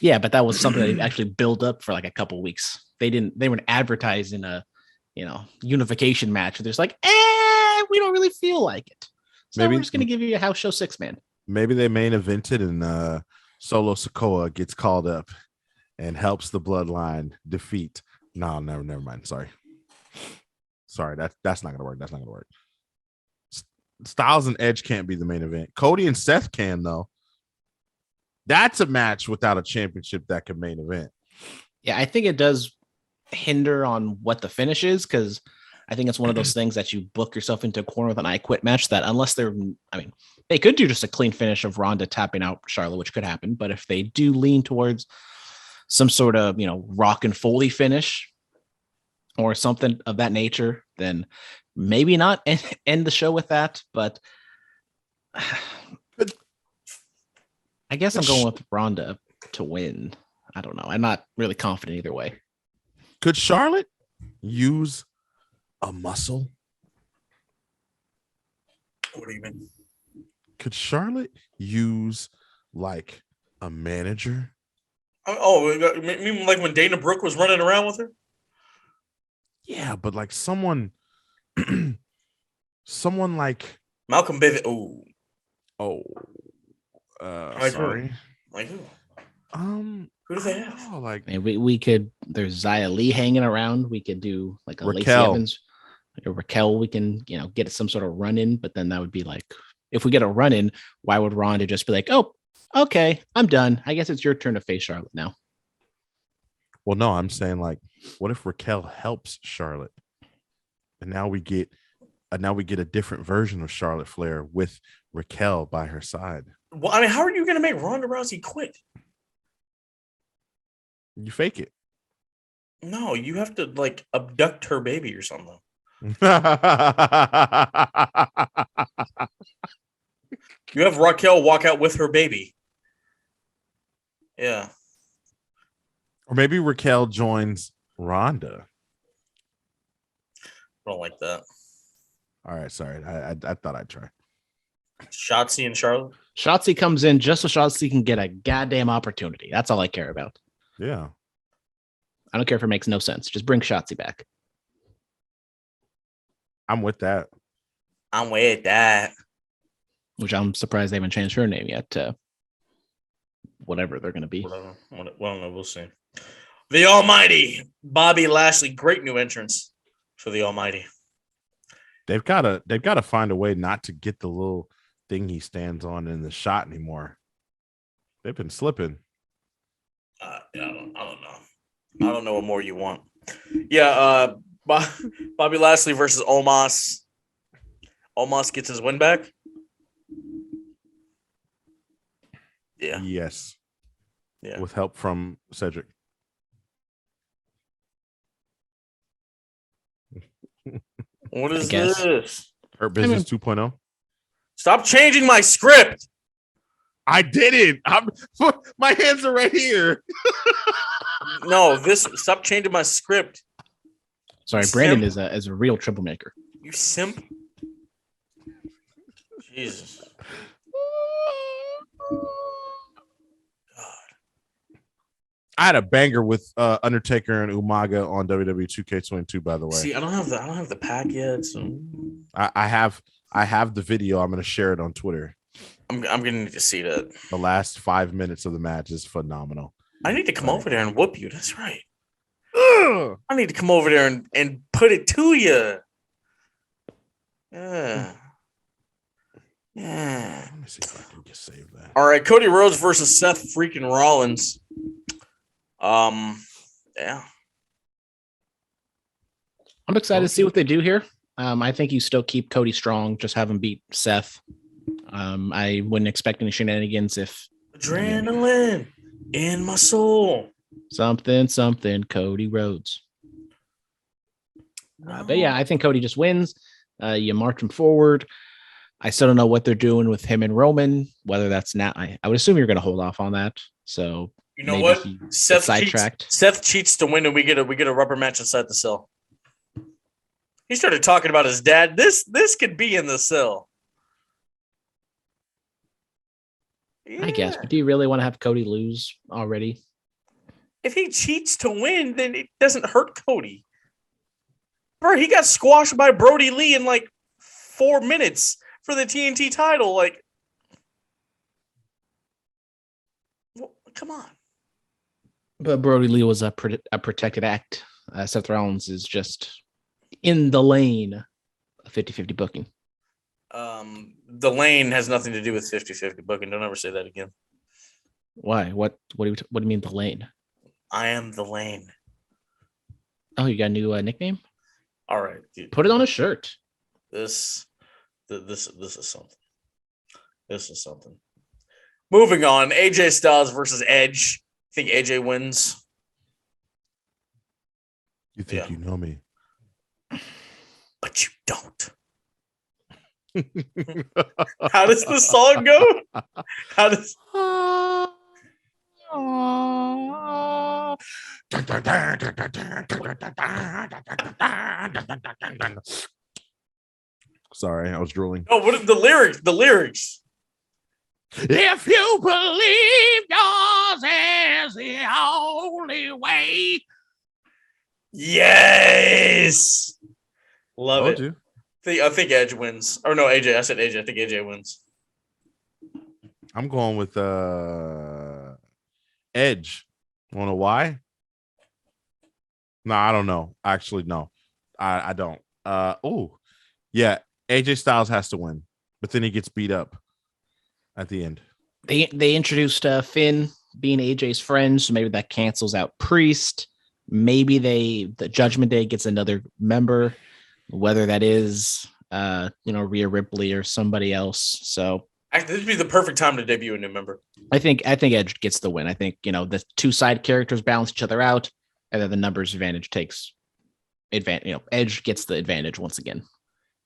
Yeah, but that was something that actually built up for like a couple weeks. They weren't advertising a, unification match. They're just like, we don't really feel like it. So we're just going to give you a house show 6-man. Maybe they main evented and Solo Sikoa gets called up and helps the Bloodline defeat. No, never mind. Sorry, that's not going to work. That's not going to work. Styles and Edge can't be the main event. Cody and Seth can, though. That's a match without a championship that can main event. Yeah, I think it does hinder on what the finish is, because I think it's one of those things that you book yourself into a corner with an I Quit match that unless they could do just a clean finish of Ronda tapping out Charlotte, which could happen. But if they do lean towards some sort of, Rock and Foley finish or something of that nature, then maybe not end the show with that. But I guess I'm going with Ronda to win. I don't know. I'm not really confident either way. Could Charlotte use a muscle? What do you mean? Could Charlotte use like a manager? You mean like when Dana Brooke was running around with her? Yeah, but like someone like Malcolm Bivens. Sorry. Like who? Who do they have? Like we could. There's Xia Li hanging around. We could do like a Lacey Evans, like a Raquel. We can get some sort of run in, but then that would be like, if we get a run in, why would Ronda just be like, oh, okay, I'm done. I guess it's your turn to face Charlotte now. Well, no, I'm saying like, what if Raquel helps Charlotte, and now we get a different version of Charlotte Flair with Raquel by her side. Well, how are you going to make Ronda Rousey quit? You fake it. No, you have to like abduct her baby or something. You have Raquel walk out with her baby. Yeah. Or maybe Raquel joins Ronda. I don't like that. All right, sorry. I thought I'd try. Shotzi and Charlotte? Shotzi comes in just so Shotzi can get a goddamn opportunity. That's all I care about. Yeah. I don't care if it makes no sense. Just bring Shotzi back. I'm with that. Which I'm surprised they haven't changed her name yet to whatever they're going to be. Well, no, we'll see. The Almighty, Bobby Lashley. Great new entrance for the Almighty. They've gotta find a way not to get the little thing he stands on in the shot anymore. They've been slipping. Yeah, I don't know. I don't know what more you want. Yeah, Bobby Lashley versus Omos. Omos gets his win back. Yeah. Yes. Yeah. With help from Cedric. What is guess. this? Hurt Business 2.0. Stop changing my script. I did it. My hands are right here. No, stop changing my script. Sorry, Brandon is a real troublemaker. You simp. Jesus. I had a banger with Undertaker and Umaga on WWE 2K22. By the way, see, I don't have the pack yet. So I have the video. I'm going to share it on Twitter. I'm gonna need to see that. The last 5 minutes of the match is phenomenal. I need to come over there and whoop you. That's right. Ugh. I need to come over there and put it to you. Yeah. Yeah. Let me see if I can just save that. All right, Cody Rhodes versus Seth freaking Rollins. Yeah. I'm excited to see what they do here. I think you still keep Cody strong, just have him beat Seth. I wouldn't expect any shenanigans if adrenaline in my soul. Something, Cody Rhodes. But yeah, I think Cody just wins. You march him forward. I still don't know what they're doing with him and Roman, whether that's now. I would assume you're going to hold off on that. So you know what? Seth cheats to win, and we get a rubber match inside the cell. He started talking about his dad. This could be in the cell. Yeah. I guess. But do you really want to have Cody lose already? If he cheats to win, then it doesn't hurt Cody. Bro, he got squashed by Brody Lee in like 4 minutes for the TNT title. Like, well, come on. But Brody Lee was a protected act. Seth Rollins is just in the lane of 50-50 booking. The lane has nothing to do with 50-50 booking. Don't ever say that again. Why? What do you mean the lane? I am the lane. Oh, you got a new nickname? All right, dude. Put it on a shirt. This is something. This is something. Moving on, AJ Styles versus Edge. I think AJ wins. You think you know me, but you don't. How does the song go? How does? Sorry, I was drooling. Oh, what are the lyrics? The lyrics. If you believe yours is the only way. Yes. Love it. You. I think Edge wins. Or no, AJ. I said AJ. I think AJ wins. I'm going with Edge. Want to know why? No, I don't know. Actually, no. I don't. Yeah. AJ Styles has to win, but then he gets beat up at the end. They introduced Finn being AJ's friend, so maybe that cancels out Priest. Maybe the Judgment Day gets another member, whether that is Rhea Ripley or somebody else. So this would be the perfect time to debut a new member. I think Edge gets the win. I think the two side characters balance each other out, and then the numbers advantage takes advantage. Edge gets the advantage once again.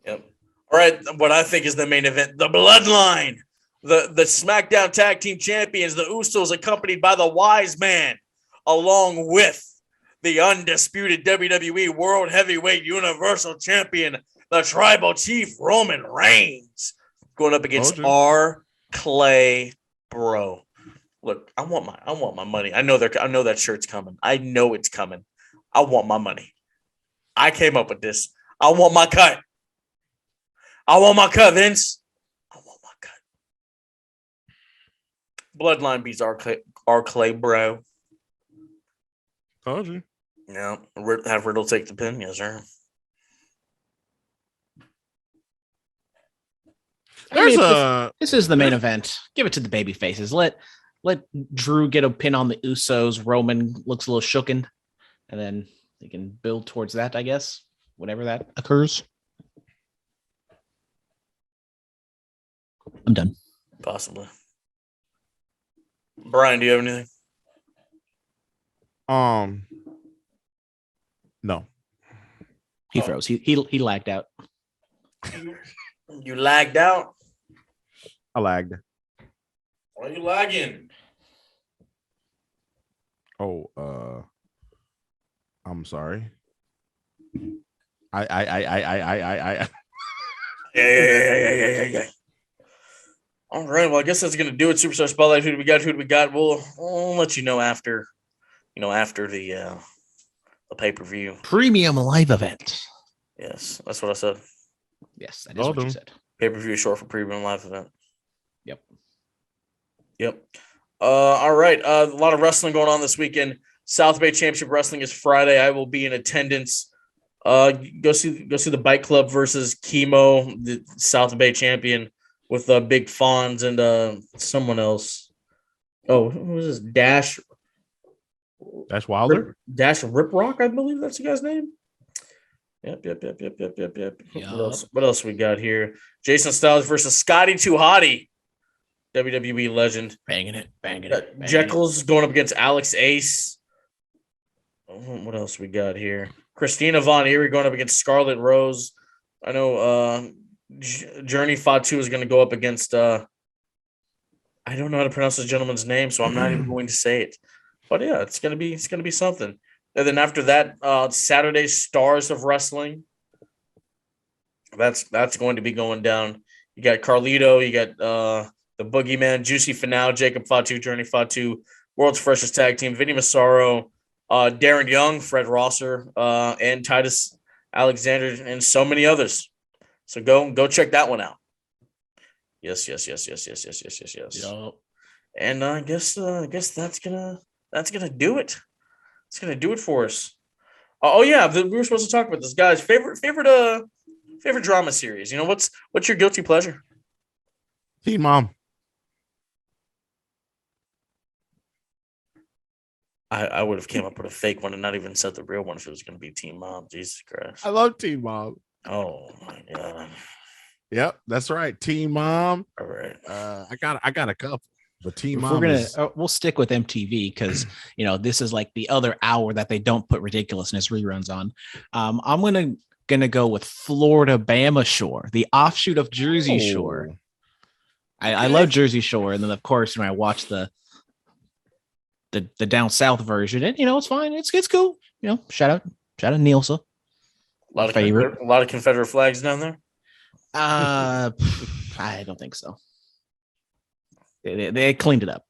Yep. All right, what I think is the main event, the Bloodline, the SmackDown Tag Team Champions, the Usos, accompanied by the Wise Man, along with the undisputed WWE World Heavyweight Universal Champion, the Tribal Chief Roman Reigns, going up against our Clay Bro. Look, I want my money. I know that shirt's coming. I know it's coming. I want my money. I came up with this. I want my cut. I want my cut, Vince. I want my cut. Bloodline beats our Clay Bro. Told you. Yeah, have Riddle take the pin, yes, sir. This is the main event. Give it to the baby faces. Let Drew get a pin on the Usos. Roman looks a little shooken, and then they can build towards that, I guess, whenever that occurs. I'm done. Possibly. Brian, do you have anything? No. He froze. He lagged out. You lagged out? I lagged. Why are you lagging? Oh, I'm sorry. I. Yeah. All right. Well, I guess that's gonna do it. Superstar Spotlight. Who do we got? We'll let you know after. After the pay-per-view. Premium live event. Yes, that's what I said. Yes, that is what you said. Pay-per-view is short for premium live event. Yep. All right. A lot of wrestling going on this weekend. South Bay Championship Wrestling is Friday. I will be in attendance. Go see the Bike Club versus Chemo, the South Bay champion, with Big Fonz and someone else. Oh, who was this? Dash Wilder? Dash Rip Rock, I believe that's the guy's name. Yep. What else we got here? Jason Styles versus Scotty 2 Hotty, WWE legend. Banging it. Jekyll's going up against Alex Ace. What else we got here? Christina Von Eerie going up against Scarlett Rose. I know Journey Fatu is going to go up against I don't know how to pronounce this gentleman's name, so I'm not even going to say it. But yeah, it's gonna be something. And then after that, Saturday Stars of Wrestling. That's going to be going down. You got Carlito, you got the Boogeyman, Juicy Finale, Jacob Fatu, Journey Fatu, World's Freshest Tag Team, Vinny Massaro, Darren Young, Fred Rosser, and Titus Alexander, and so many others. So go check that one out. Yes. Yep. And I guess that's gonna do it. It's gonna do it for us. Oh yeah, we were supposed to talk about this, guys. Favorite drama series. What's your guilty pleasure? Teen Mom. I would have came up with a fake one and not even said the real one if it was going to be Teen Mom. Jesus Christ. I love Teen Mom. Oh my God. Yep, that's right. Teen Mom. All right. I got a couple. But Teen If Mom. we'll stick with MTV because this is like the other hour that they don't put ridiculousness reruns on. I'm gonna go with Florida Bama Shore, the offshoot of Jersey Shore. I love Jersey Shore, and then of course when I watch the down south version, and it's fine. It's cool. Shout out Nielsa. A lot of Confederate flags down there. I don't think so. They cleaned it up.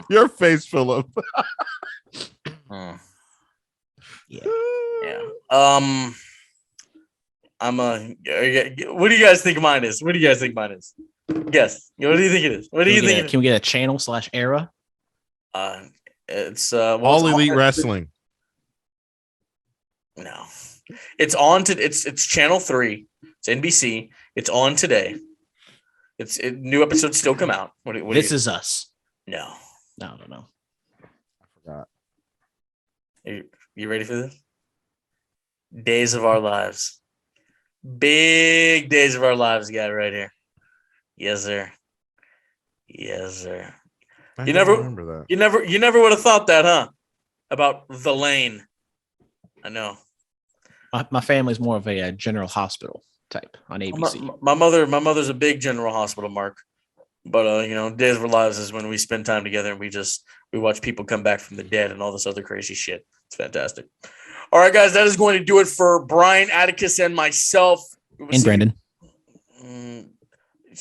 Your face, Phillip. Yeah. What do you guys think mine is? Yes. What do you think it is? What do you think? Can we get a channel/era? It's All Elite Wrestling. No, it's on to it's Channel 3. It's NBC. It's on today. New episodes still come out. This Is Us. No. I forgot. You ready for this? Days of Our Lives. Big Days of Our Lives guy right here. Yes, sir. I remember that. You never would have thought that, huh? About The Lane. I know. My family's more of a General Hospital type on ABC. My mother's a big General Hospital mark. But Days of Our Lives is when we spend time together and we watch people come back from the dead and all this other crazy shit. It's fantastic. All right, guys, that is going to do it for Brian, Atticus, and myself. And Brandon.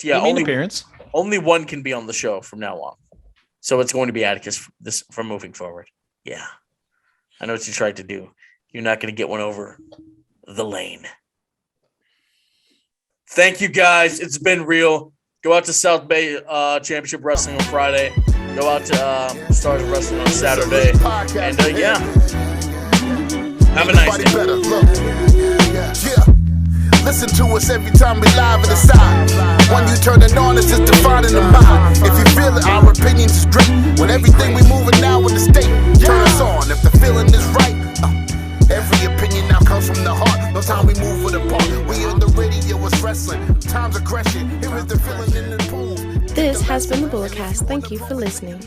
Yeah, only appearance. Only one can be on the show from now on. So it's going to be Atticus from moving forward. Yeah. I know what you tried to do. You're not going to get one over The Lane. Thank you, guys. It's been real. Go out to South Bay Championship Wrestling on Friday. Go out to Stars of Wrestling on Saturday. And, yeah. Have a nice day. listen to us every time we live at the side. When you turn it on, it's just defining the mind. If you feel it, our opinions is great. When everything we moving now in the state, turn us on. If the feeling is right, every opinion now comes from the heart. No time we move with a part. We on the radio, it's wrestling. Times are crashing. Here is the feeling in the pool. This has been the Bulletcast. Thank you for listening.